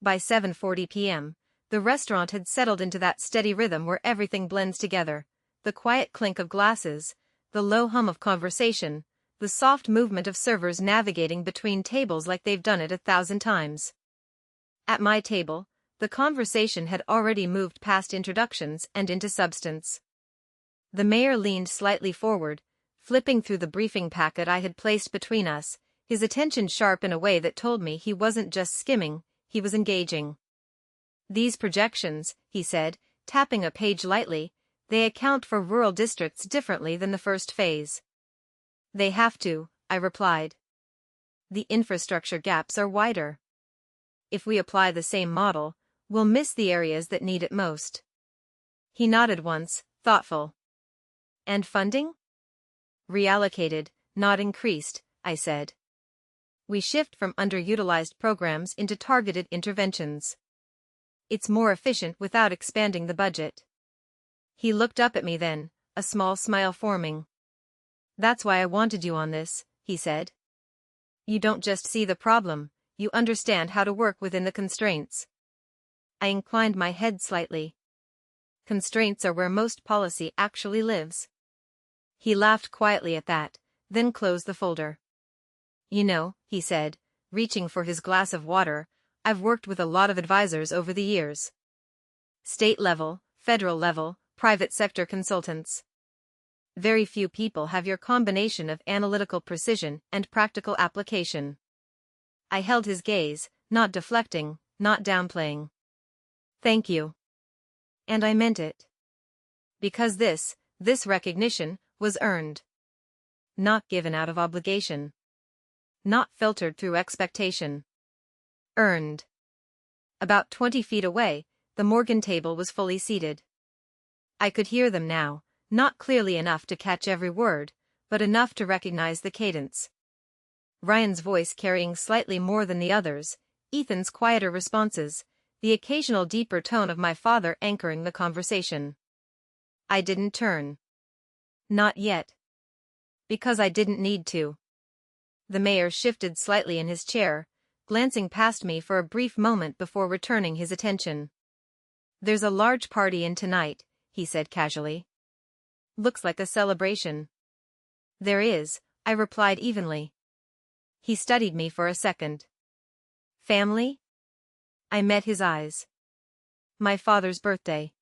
By 7:40 p.m., the restaurant had settled into that steady rhythm where everything blends together, the quiet clink of glasses, the low hum of conversation, the soft movement of servers navigating between tables like they've done it 1,000 times. At my table, the conversation had already moved past introductions and into substance. The mayor leaned slightly forward, flipping through the briefing packet I had placed between us, his attention sharp in a way that told me he wasn't just skimming, he was engaging. "These projections," he said, tapping a page lightly, "they account for rural districts differently than the first phase." "They have to," I replied. "The infrastructure gaps are wider. If we apply the same model, we'll miss the areas that need it most." He nodded once, thoughtful. "And funding?" "Reallocated, not increased," I said. "We shift from underutilized programs into targeted interventions. It's more efficient without expanding the budget." He looked up at me then, a small smile forming. "That's why I wanted you on this," he said. You don't just see the problem, you understand how to work within the constraints. I inclined my head slightly. Constraints are where most policy actually lives. He laughed quietly at that, then closed the folder. You know, he said, reaching for his glass of water, I've worked with a lot of advisors over the years. State level, federal level, private sector consultants. Very few people have your combination of analytical precision and practical application. I held his gaze, not deflecting, not downplaying. Thank you. And I meant it. Because this recognition, was earned. Not given out of obligation. Not filtered through expectation. Earned. About 20 feet away, the Morgan table was fully seated. I could hear them now, not clearly enough to catch every word, but enough to recognize the cadence. Ryan's voice carrying slightly more than the others, Ethan's quieter responses, the occasional deeper tone of my father anchoring the conversation. I didn't turn. Not yet. Because I didn't need to. The mayor shifted slightly in his chair, glancing past me for a brief moment before returning his attention. There's a large party in tonight, he said casually. Looks like a celebration. There is, I replied evenly. He studied me for a second. Family? I met his eyes. My father's birthday.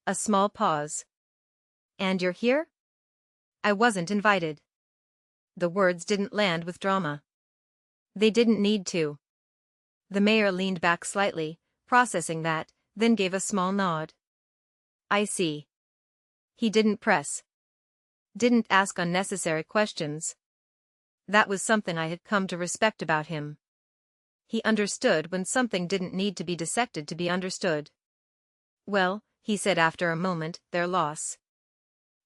A small pause. And you're here? I wasn't invited. The words didn't land with drama. They didn't need to. The mayor leaned back slightly, processing that, then gave a small nod. I see. He didn't press. Didn't ask unnecessary questions. That was something I had come to respect about him. He understood when something didn't need to be dissected to be understood. Well, he said after a moment, their loss.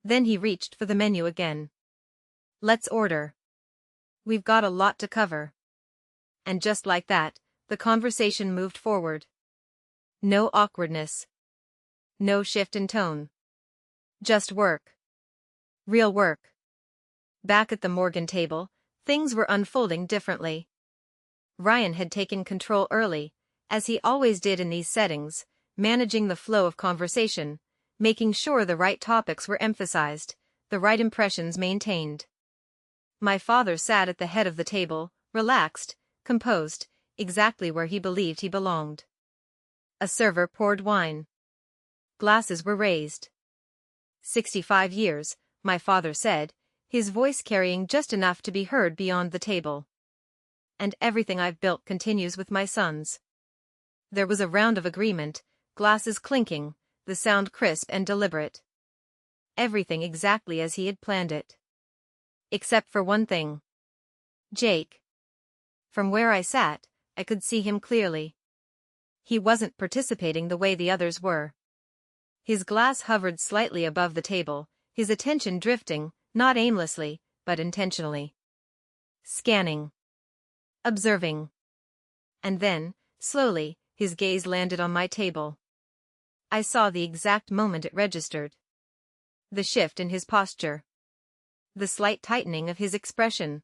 Then he reached for the menu again. Let's order. We've got a lot to cover. And just like that, the conversation moved forward. No awkwardness. No shift in tone. Just work. Real work. Back at the Morgan table, things were unfolding differently. Ryan had taken control early, as he always did in these settings, managing the flow of conversation, making sure the right topics were emphasized, the right impressions maintained. My father sat at the head of the table, relaxed, composed, exactly where he believed he belonged. A server poured wine. Glasses were raised. 65 years, my father said, his voice carrying just enough to be heard beyond the table. And everything I've built continues with my sons. There was a round of agreement, glasses clinking, the sound crisp and deliberate. Everything exactly as he had planned it. Except for one thing. Jake. From where I sat, I could see him clearly. He wasn't participating the way the others were. His glass hovered slightly above the table, his attention drifting, not aimlessly, but intentionally. Scanning. Observing. And then, slowly, his gaze landed on my table. I saw the exact moment it registered. The shift in his posture. The slight tightening of his expression.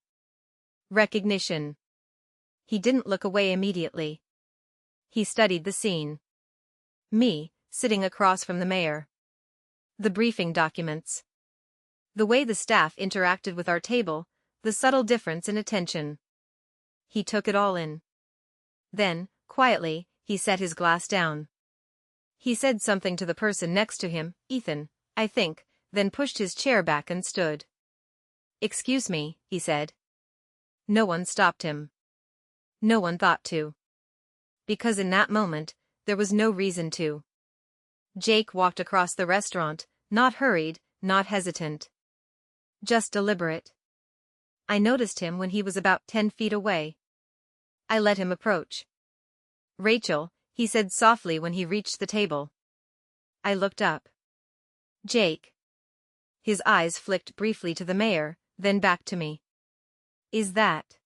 Recognition. He didn't look away immediately. He studied the scene. Me, sitting across from the mayor. The briefing documents. The way the staff interacted with our table, the subtle difference in attention. He took it all in. Then, quietly, he set his glass down. He said something to the person next to him, Ethan, I think, then pushed his chair back and stood. Excuse me, he said. No one stopped him. No one thought to. Because in that moment, there was no reason to. Jake walked across the restaurant, not hurried, not hesitant. Just deliberate. I noticed him when he was about 10 feet away. I let him approach. Rachel, he said softly when he reached the table. I looked up. Jake. His eyes flicked briefly to the mayor, then back to me. Is that?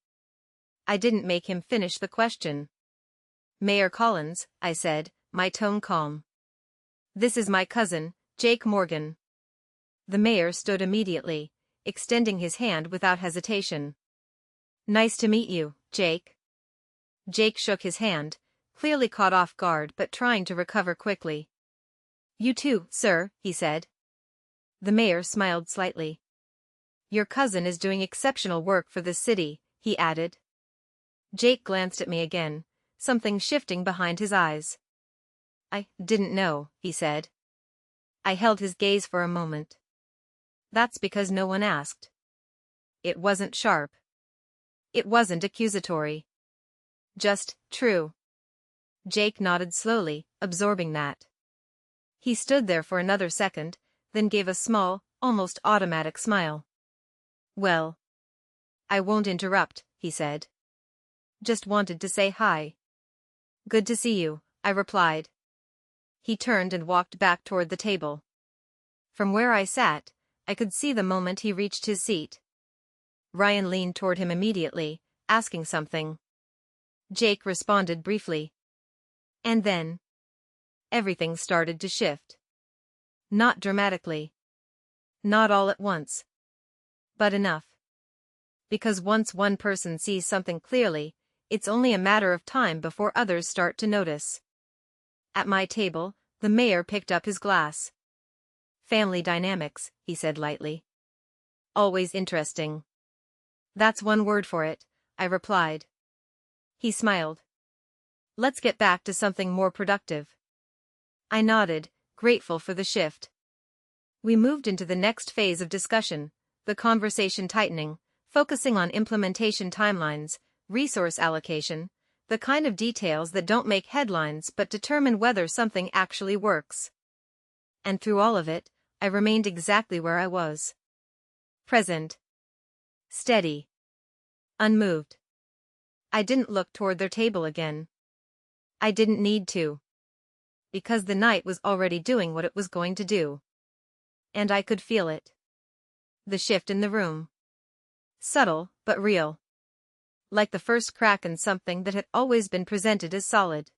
I didn't make him finish the question. Mayor Collins, I said, my tone calm. This is my cousin, Jake Morgan. The mayor stood immediately, extending his hand without hesitation. "Nice to meet you, Jake." Jake shook his hand, clearly caught off guard but trying to recover quickly. "You too, sir," he said. The mayor smiled slightly. "Your cousin is doing exceptional work for this city," he added. Jake glanced at me again, something shifting behind his eyes. "I didn't know," he said. I held his gaze for a moment. "That's because no one asked." It wasn't sharp. It wasn't accusatory. Just true. Jake nodded slowly, absorbing that. He stood there for another second, then gave a small, almost automatic smile. "Well, I won't interrupt," he said. "Just wanted to say hi." "Good to see you," I replied. He turned and walked back toward the table. From where I sat, I could see the moment he reached his seat. Ryan leaned toward him immediately, asking something. Jake responded briefly. And then everything started to shift. Not dramatically. Not all at once. But enough. Because once one person sees something clearly, it's only a matter of time before others start to notice. At my table, the mayor picked up his glass. "Family dynamics," he said lightly. "Always interesting." "That's one word for it," I replied. He smiled. "Let's get back to something more productive." I nodded, grateful for the shift. We moved into the next phase of discussion, the conversation tightening, focusing on implementation timelines, resource allocation, the kind of details that don't make headlines but determine whether something actually works. And through all of it, I remained exactly where I was. Present. Steady. Unmoved. I didn't look toward their table again. I didn't need to. Because the night was already doing what it was going to do. And I could feel it. The shift in the room. Subtle, but real. Like the first crack in something that had always been presented as solid.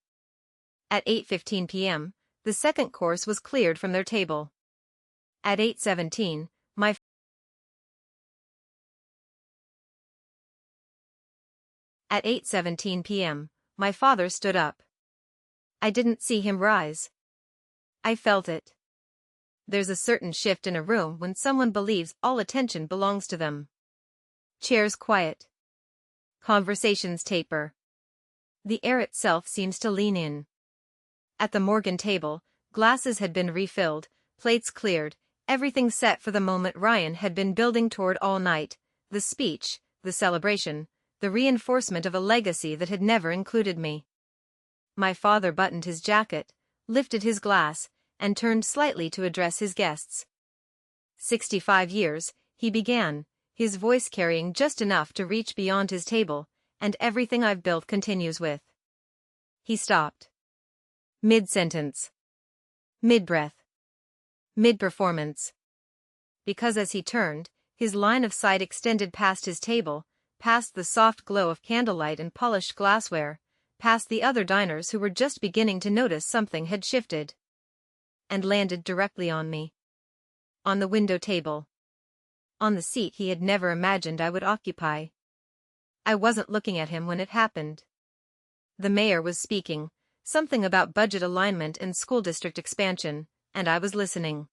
At 8:15 p.m., the second course was cleared from their table. At 8:17, At 8:17 p.m., my father stood up. I didn't see him rise. I felt it. There's a certain shift in a room when someone believes all attention belongs to them. Chairs quiet. Conversations taper. The air itself seems to lean in. At the Morgan table, glasses had been refilled, plates cleared, everything set for the moment Ryan had been building toward all night, the speech, the celebration, the reinforcement of a legacy that had never included me. My father buttoned his jacket, lifted his glass, and turned slightly to address his guests. 65 years, he began, his voice carrying just enough to reach beyond his table, and everything I've built continues with. He stopped. Mid-sentence. Mid-breath. Mid-performance. Because as he turned, his line of sight extended past his table, past the soft glow of candlelight and polished glassware, past the other diners who were just beginning to notice something had shifted. And landed directly on me. On the window table. On the seat he had never imagined I would occupy. I wasn't looking at him when it happened. The mayor was speaking, something about budget alignment and school district expansion, and I was listening.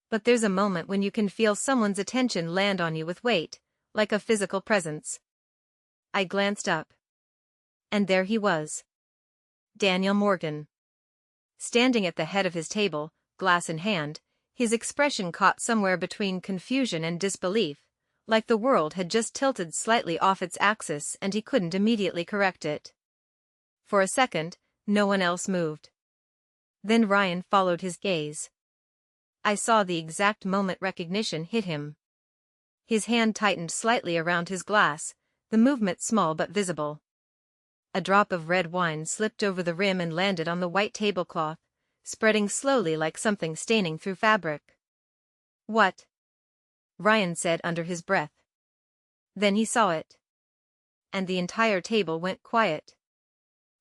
But there's a moment when you can feel someone's attention land on you with weight, like a physical presence. I glanced up. And there he was. Daniel Morgan. Standing at the head of his table, glass in hand, his expression caught somewhere between confusion and disbelief, like the world had just tilted slightly off its axis and he couldn't immediately correct it. For a second, no one else moved. Then Ryan followed his gaze. I saw the exact moment recognition hit him. His hand tightened slightly around his glass, the movement small but visible. A drop of red wine slipped over the rim and landed on the white tablecloth, spreading slowly like something staining through fabric. "What?" Ryan said under his breath. Then he saw it. And the entire table went quiet.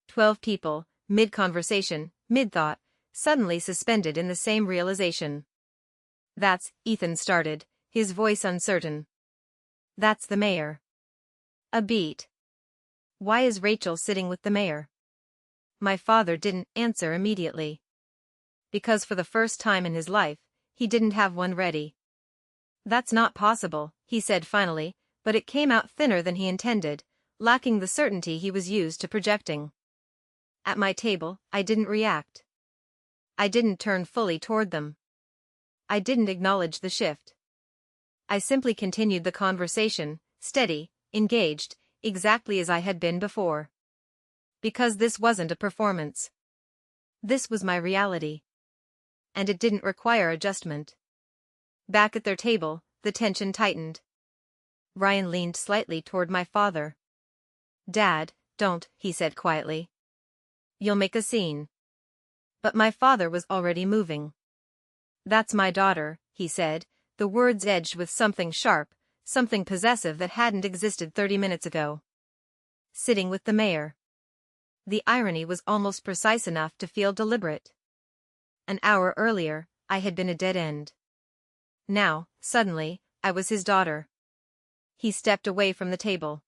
12 people, mid-conversation, mid-thought, suddenly suspended in the same realization. "That's," Ethan started, his voice uncertain. That's the mayor. A beat. Why is Rachel sitting with the mayor? My father didn't answer immediately. Because for the first time in his life, he didn't have one ready. That's not possible, he said finally, but it came out thinner than he intended, lacking the certainty he was used to projecting. At my table, I didn't react. I didn't turn fully toward them. I didn't acknowledge the shift. I simply continued the conversation, steady, engaged, exactly as I had been before. Because this wasn't a performance. This was my reality. And it didn't require adjustment. Back at their table, the tension tightened. Ryan leaned slightly toward my father. "Dad, don't," he said quietly. "You'll make a scene." But my father was already moving. "That's my daughter," he said, the words edged with something sharp, something possessive that hadn't existed 30 minutes ago. Sitting with the mayor. The irony was almost precise enough to feel deliberate. An hour earlier, I had been a dead end. Now, suddenly, I was his daughter. He stepped away from the table.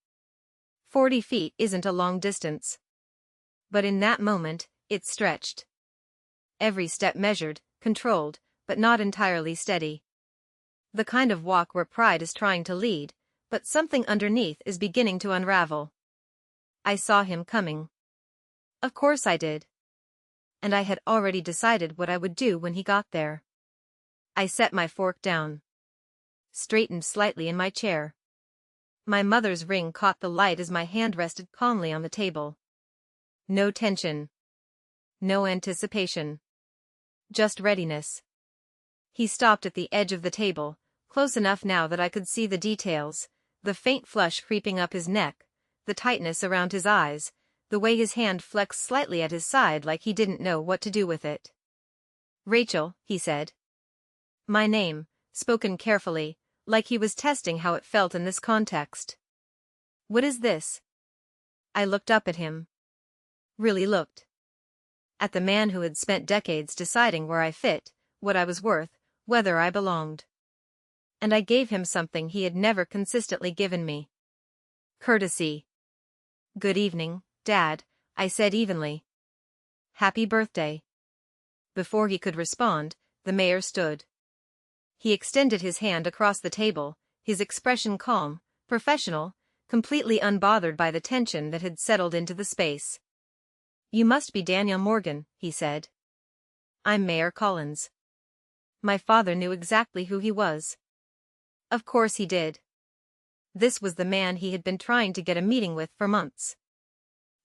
40 feet isn't a long distance. But in that moment, it stretched. Every step measured, controlled, but not entirely steady. The kind of walk where pride is trying to lead, but something underneath is beginning to unravel. I saw him coming. Of course I did. And I had already decided what I would do when he got there. I set my fork down. Straightened slightly in my chair. My mother's ring caught the light as my hand rested calmly on the table. No tension. No anticipation. Just readiness. He stopped at the edge of the table, close enough now that I could see the details, the faint flush creeping up his neck, the tightness around his eyes, the way his hand flexed slightly at his side like he didn't know what to do with it. "Rachel," he said. My name, spoken carefully, like he was testing how it felt in this context. "What is this?" I looked up at him. Really looked. At the man who had spent decades deciding where I fit, what I was worth, whether I belonged. And I gave him something he had never consistently given me. Courtesy. "Good evening, Dad," I said evenly. "Happy birthday." Before he could respond, the mayor stood. He extended his hand across the table, his expression calm, professional, completely unbothered by the tension that had settled into the space. "You must be Daniel Morgan," he said. "I'm Mayor Collins." My father knew exactly who he was. Of course he did. This was the man he had been trying to get a meeting with for months.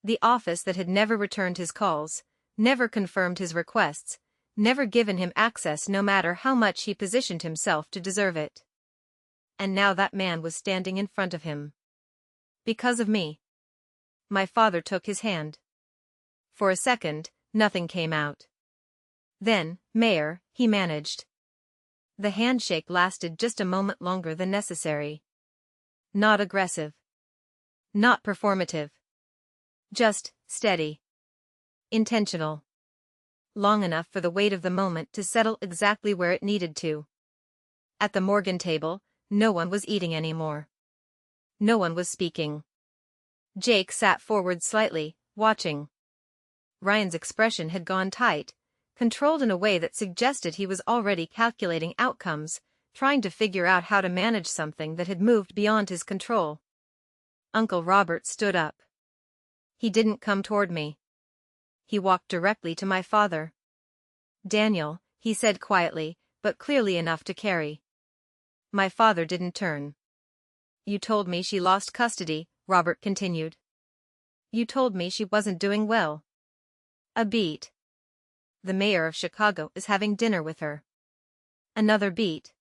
The office that had never returned his calls, never confirmed his requests, never given him access no matter how much he positioned himself to deserve it. And now that man was standing in front of him. Because of me. My father took his hand. For a second, nothing came out. Then, "Mayor," he managed. The handshake lasted just a moment longer than necessary. Not aggressive. Not performative. Just steady. Intentional. Long enough for the weight of the moment to settle exactly where it needed to. At the Morgan table, no one was eating anymore. No one was speaking. Jake sat forward slightly, watching. Ryan's expression had gone tight, controlled in a way that suggested he was already calculating outcomes, trying to figure out how to manage something that had moved beyond his control. Uncle Robert stood up. He didn't come toward me. He walked directly to my father. "Daniel," he said quietly, but clearly enough to carry. My father didn't turn. "You told me she lost custody," Robert continued. "You told me she wasn't doing well." A beat. "The mayor of Chicago is having dinner with her." Another beat.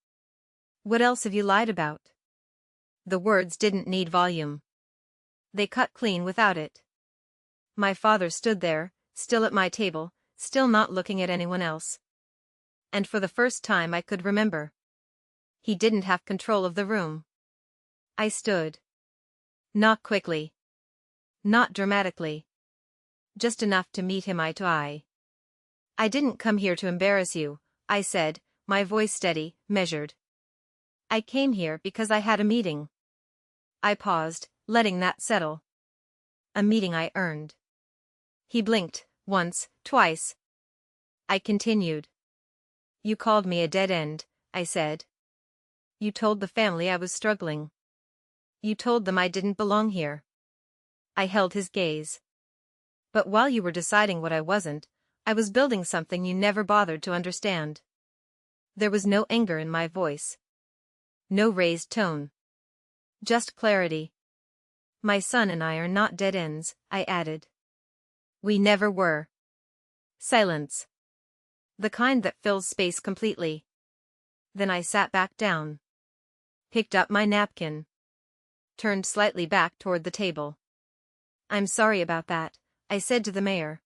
"What else have you lied about?" The words didn't need volume. They cut clean without it. My father stood there, still at my table, still not looking at anyone else. And for the first time I could remember. He didn't have control of the room. I stood. Not quickly. Not dramatically. Just enough to meet him eye to eye. "I didn't come here to embarrass you," I said, my voice steady, measured. I came here because I had a meeting. I paused, letting that settle. A meeting I earned. He blinked, once, twice. I continued. You called me a dead end, I said. You told the family I was struggling. You told them I didn't belong here. I held his gaze. But while you were deciding what I wasn't, I was building something you never bothered to understand. There was no anger in my voice. No raised tone. Just clarity. My son and I are not dead ends, I added. We never were. Silence. The kind that fills space completely. Then I sat back down. Picked up my napkin. Turned slightly back toward the table. I'm sorry about that, I said to the mayor.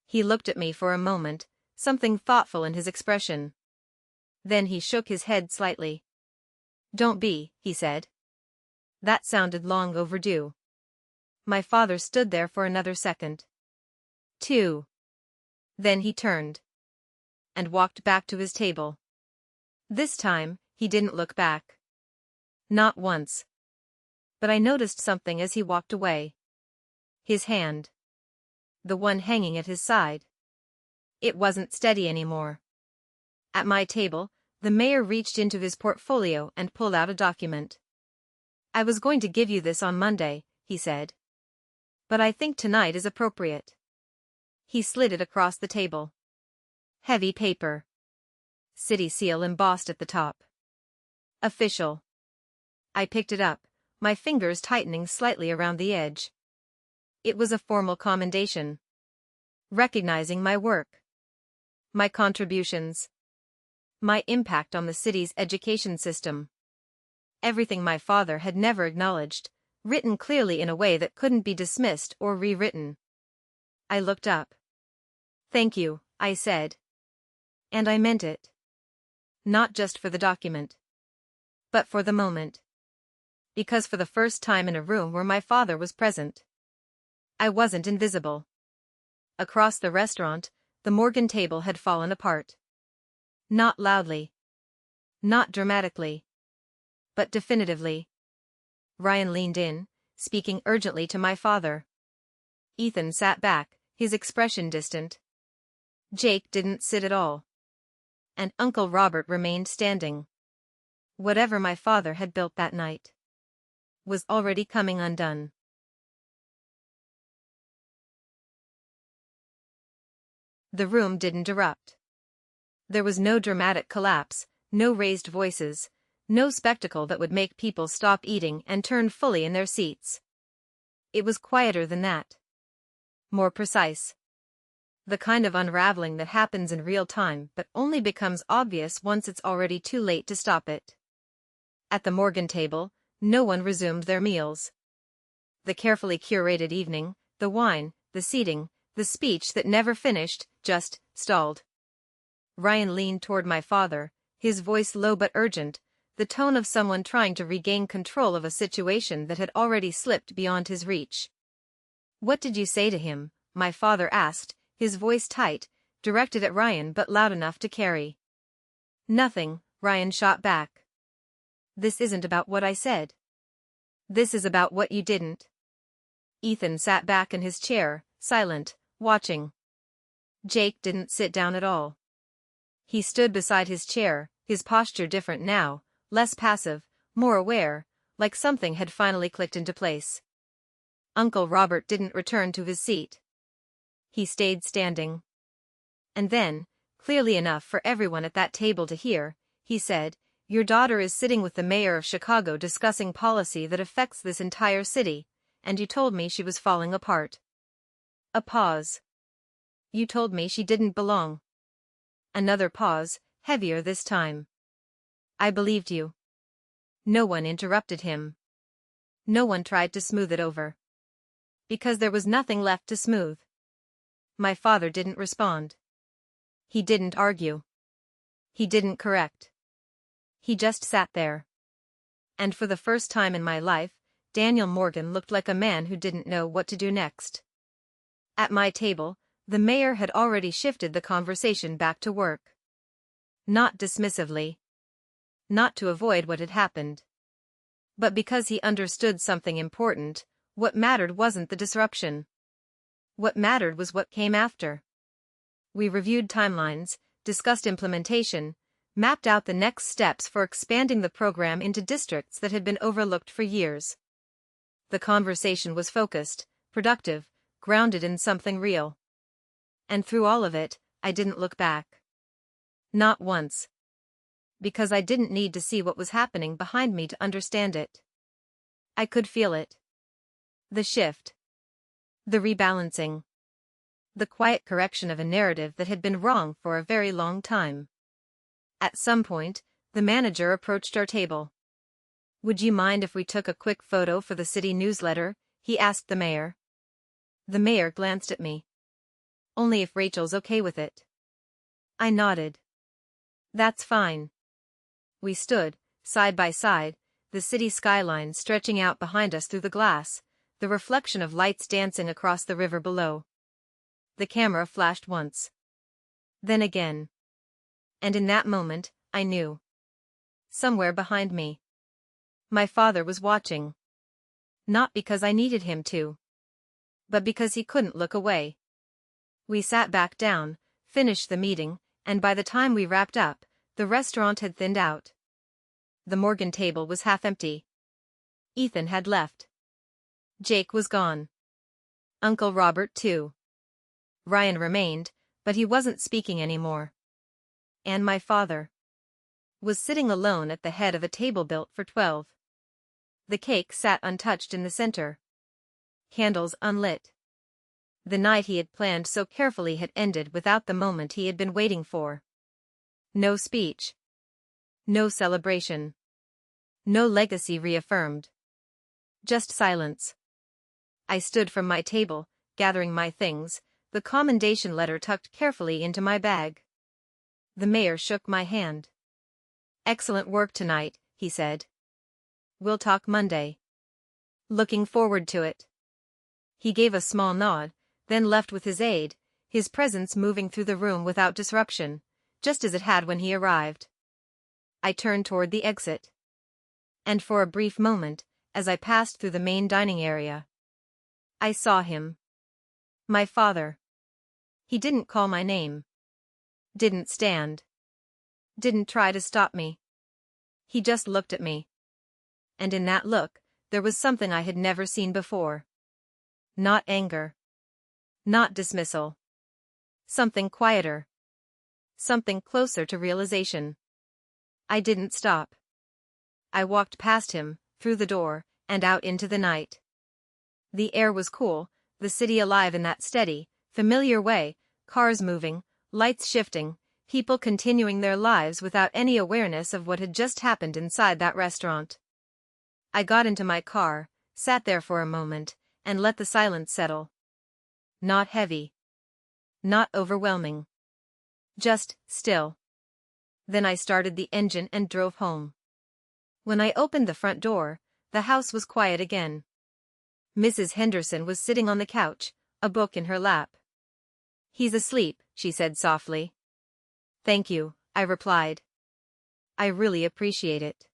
He looked at me for a moment, something thoughtful in his expression. Then he shook his head slightly. Don't be, he said. That sounded long overdue. My father stood there for another second. 2. Then he turned. And walked back to his table. This time, he didn't look back. Not once. But I noticed something as he walked away. His hand. The one hanging at his side. It wasn't steady anymore. At my table, the mayor reached into his portfolio and pulled out a document. I was going to give you this on Monday, he said. But I think tonight is appropriate. He slid it across the table. Heavy paper. City seal embossed at the top. Official. I picked it up, my fingers tightening slightly around the edge. It was a formal commendation. Recognizing my work. My contributions. My impact on the city's education system. Everything my father had never acknowledged, written clearly in a way that couldn't be dismissed or rewritten. I looked up. Thank you, I said. And I meant it. Not just for the document. But for the moment. Because for the first time in a room where my father was present, I wasn't invisible. Across the restaurant, the Morgan table had fallen apart. Not loudly. Not dramatically. But definitively. Ryan leaned in, speaking urgently to my father. Ethan sat back, his expression distant. Jake didn't sit at all. And Uncle Robert remained standing. Whatever my father had built that night was already coming undone. The room didn't erupt. There was no dramatic collapse, no raised voices, no spectacle that would make people stop eating and turn fully in their seats. It was quieter than that. More precise. The kind of unraveling that happens in real time but only becomes obvious once it's already too late to stop it. At the Morgan table, no one resumed their meals. The carefully curated evening, the wine, the seating, the speech that never finished, just stalled. Ryan leaned toward my father, his voice low but urgent, the tone of someone trying to regain control of a situation that had already slipped beyond his reach. What did you say to him? My father asked, his voice tight, directed at Ryan but loud enough to carry. Nothing, Ryan shot back. This isn't about what I said. This is about what you didn't. Ethan sat back in his chair, silent, watching. Jake didn't sit down at all. He stood beside his chair, his posture different now, less passive, more aware, like something had finally clicked into place. Uncle Robert didn't return to his seat. He stayed standing. And then, clearly enough for everyone at that table to hear, he said, "Your daughter is sitting with the mayor of Chicago discussing policy that affects this entire city, and you told me she was falling apart." A pause. You told me she didn't belong. Another pause, heavier this time. I believed you. No one interrupted him. No one tried to smooth it over. Because there was nothing left to smooth. My father didn't respond. He didn't argue. He didn't correct. He just sat there. And for the first time in my life, Daniel Morgan looked like a man who didn't know what to do next. At my table, the mayor had already shifted the conversation back to work. Not dismissively. not to avoid what had happened, but because he understood something important. What mattered wasn't the disruption. What mattered was what came after. We reviewed timelines, discussed implementation, mapped out the next steps for expanding the program into districts that had been overlooked for years. The conversation was focused, productive, grounded in something real. And through all of it, I didn't look back. Not once. Because I didn't need to see what was happening behind me to understand it. I could feel it. The shift. The rebalancing. The quiet correction of a narrative that had been wrong for a very long time. At some point, the manager approached our table. "Would you mind if we took a quick photo for the city newsletter?" he asked the mayor. The mayor glanced at me. "Only if Rachel's okay with it." I nodded. "That's fine." We stood, side by side, the city skyline stretching out behind us through the glass, the reflection of lights dancing across the river below. The camera flashed once. Then again. And in that moment, I knew. Somewhere behind me. My father was watching. Not because I needed him to. But because he couldn't look away. We sat back down, finished the meeting, and by the time we wrapped up, the restaurant had thinned out. The Morgan table was half empty. Ethan had left. Jake was gone. Uncle Robert too. Ryan remained, but he wasn't speaking anymore. And my father was sitting alone at the head of a table built for 12. The cake sat untouched in the center. Candles unlit. The night he had planned so carefully had ended without the moment he had been waiting for. No speech. No celebration. No legacy reaffirmed. Just silence. I stood from my table, gathering my things, the commendation letter tucked carefully into my bag. The mayor shook my hand. "Excellent work tonight," he said. "We'll talk Monday." "Looking forward to it." He gave a small nod, then left with his aide, his presence moving through the room without disruption, just as it had when he arrived. I turned toward the exit. And for a brief moment, as I passed through the main dining area, I saw him. My father. He didn't call my name. Didn't stand. Didn't try to stop me. He just looked at me. And in that look, there was something I had never seen before. Not anger. Not dismissal. Something quieter. Something closer to realization. I didn't stop. I walked past him, through the door, and out into the night. The air was cool, the city alive in that steady, familiar way, cars moving, lights shifting, people continuing their lives without any awareness of what had just happened inside that restaurant. I got into my car, sat there for a moment, and let the silence settle. Not heavy. Not overwhelming. Just still. Then I started the engine and drove home. When I opened the front door, the house was quiet again. Mrs. Henderson was sitting on the couch, a book in her lap. "He's asleep," she said softly. "Thank you," I replied. "I really appreciate it."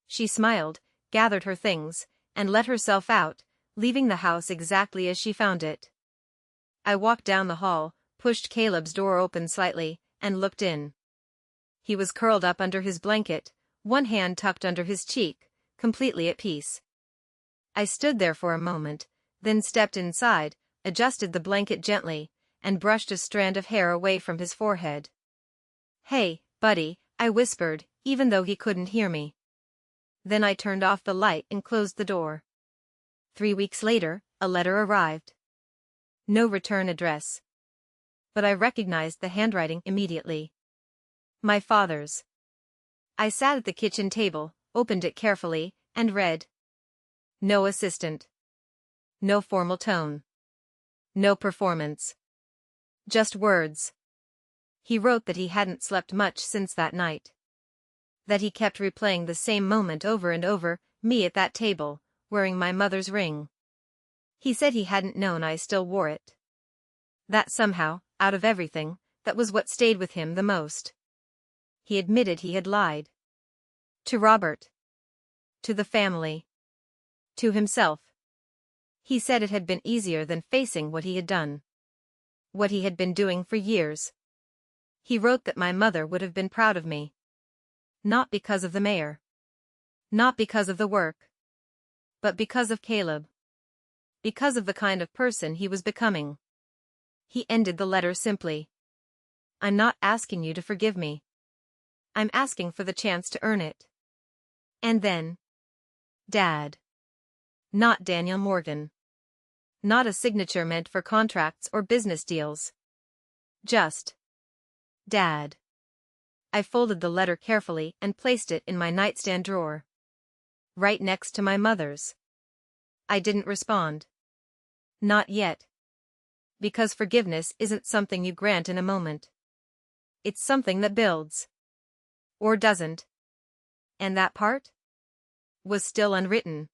She smiled, gathered her things, and let herself out, leaving the house exactly as she found it. I walked down the hall, pushed Caleb's door open slightly, and looked in. He was curled up under his blanket, one hand tucked under his cheek, completely at peace. I stood there for a moment, then stepped inside, adjusted the blanket gently, and brushed a strand of hair away from his forehead. "Hey, buddy," I whispered, even though he couldn't hear me. Then I turned off the light and closed the door. 3 weeks later, a letter arrived. No return address. But I recognized the handwriting immediately. My father's. I sat at the kitchen table, opened it carefully, and read. No assistant. No formal tone. No performance. Just words. He wrote that he hadn't slept much since that night. That he kept replaying the same moment over and over, me at that table, wearing my mother's ring. He said he hadn't known I still wore it. That somehow, out of everything, that was what stayed with him the most. He admitted he had lied. To Robert. To the family. To himself. He said it had been easier than facing what he had done. What he had been doing for years. He wrote that my mother would have been proud of me. Not because of the mayor. Not because of the work. But because of Caleb. Because of the kind of person he was becoming. He ended the letter simply. I'm not asking you to forgive me. I'm asking for the chance to earn it. And then. Dad. Not Daniel Morgan. Not a signature meant for contracts or business deals. Just. Dad. I folded the letter carefully and placed it in my nightstand drawer. Right next to my mother's. I didn't respond. Not yet. Because forgiveness isn't something you grant in a moment. It's something that builds. Or doesn't. And that part? Was still unwritten.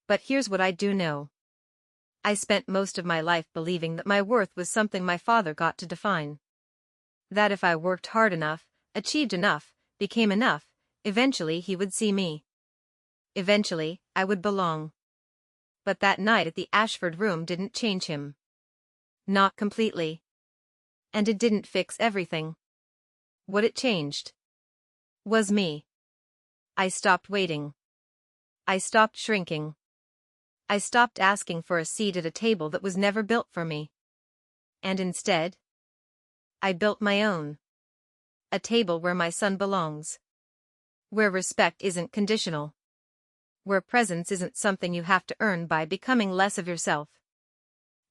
But here's what I do know. I spent most of my life believing that my worth was something my father got to define. That if I worked hard enough, achieved enough, became enough, eventually he would see me. Eventually, I would belong. But that night at the Ashford room didn't change him. Not completely. And it didn't fix everything. What it changed was me. I stopped waiting. I stopped shrinking. I stopped asking for a seat at a table that was never built for me. And instead, I built my own. A table where my son belongs. Where respect isn't conditional. Where presence isn't something you have to earn by becoming less of yourself.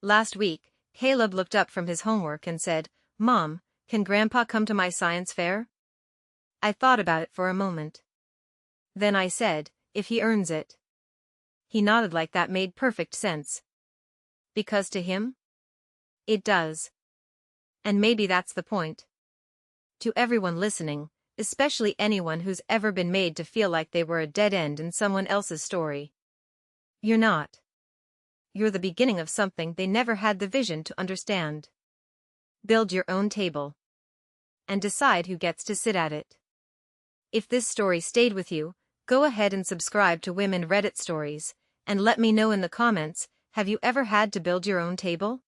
Last week, Caleb looked up from his homework and said, "Mom, can Grandpa come to my science fair?" I thought about it for a moment. Then I said, "If he earns it." He nodded like that made perfect sense. Because to him? It does. And maybe that's the point. To everyone listening, especially anyone who's ever been made to feel like they were a dead end in someone else's story. You're not. You're the beginning of something they never had the vision to understand. Build your own table. And decide who gets to sit at it. If this story stayed with you, go ahead and subscribe to Women Reddit Stories, and let me know in the comments, have you ever had to build your own table?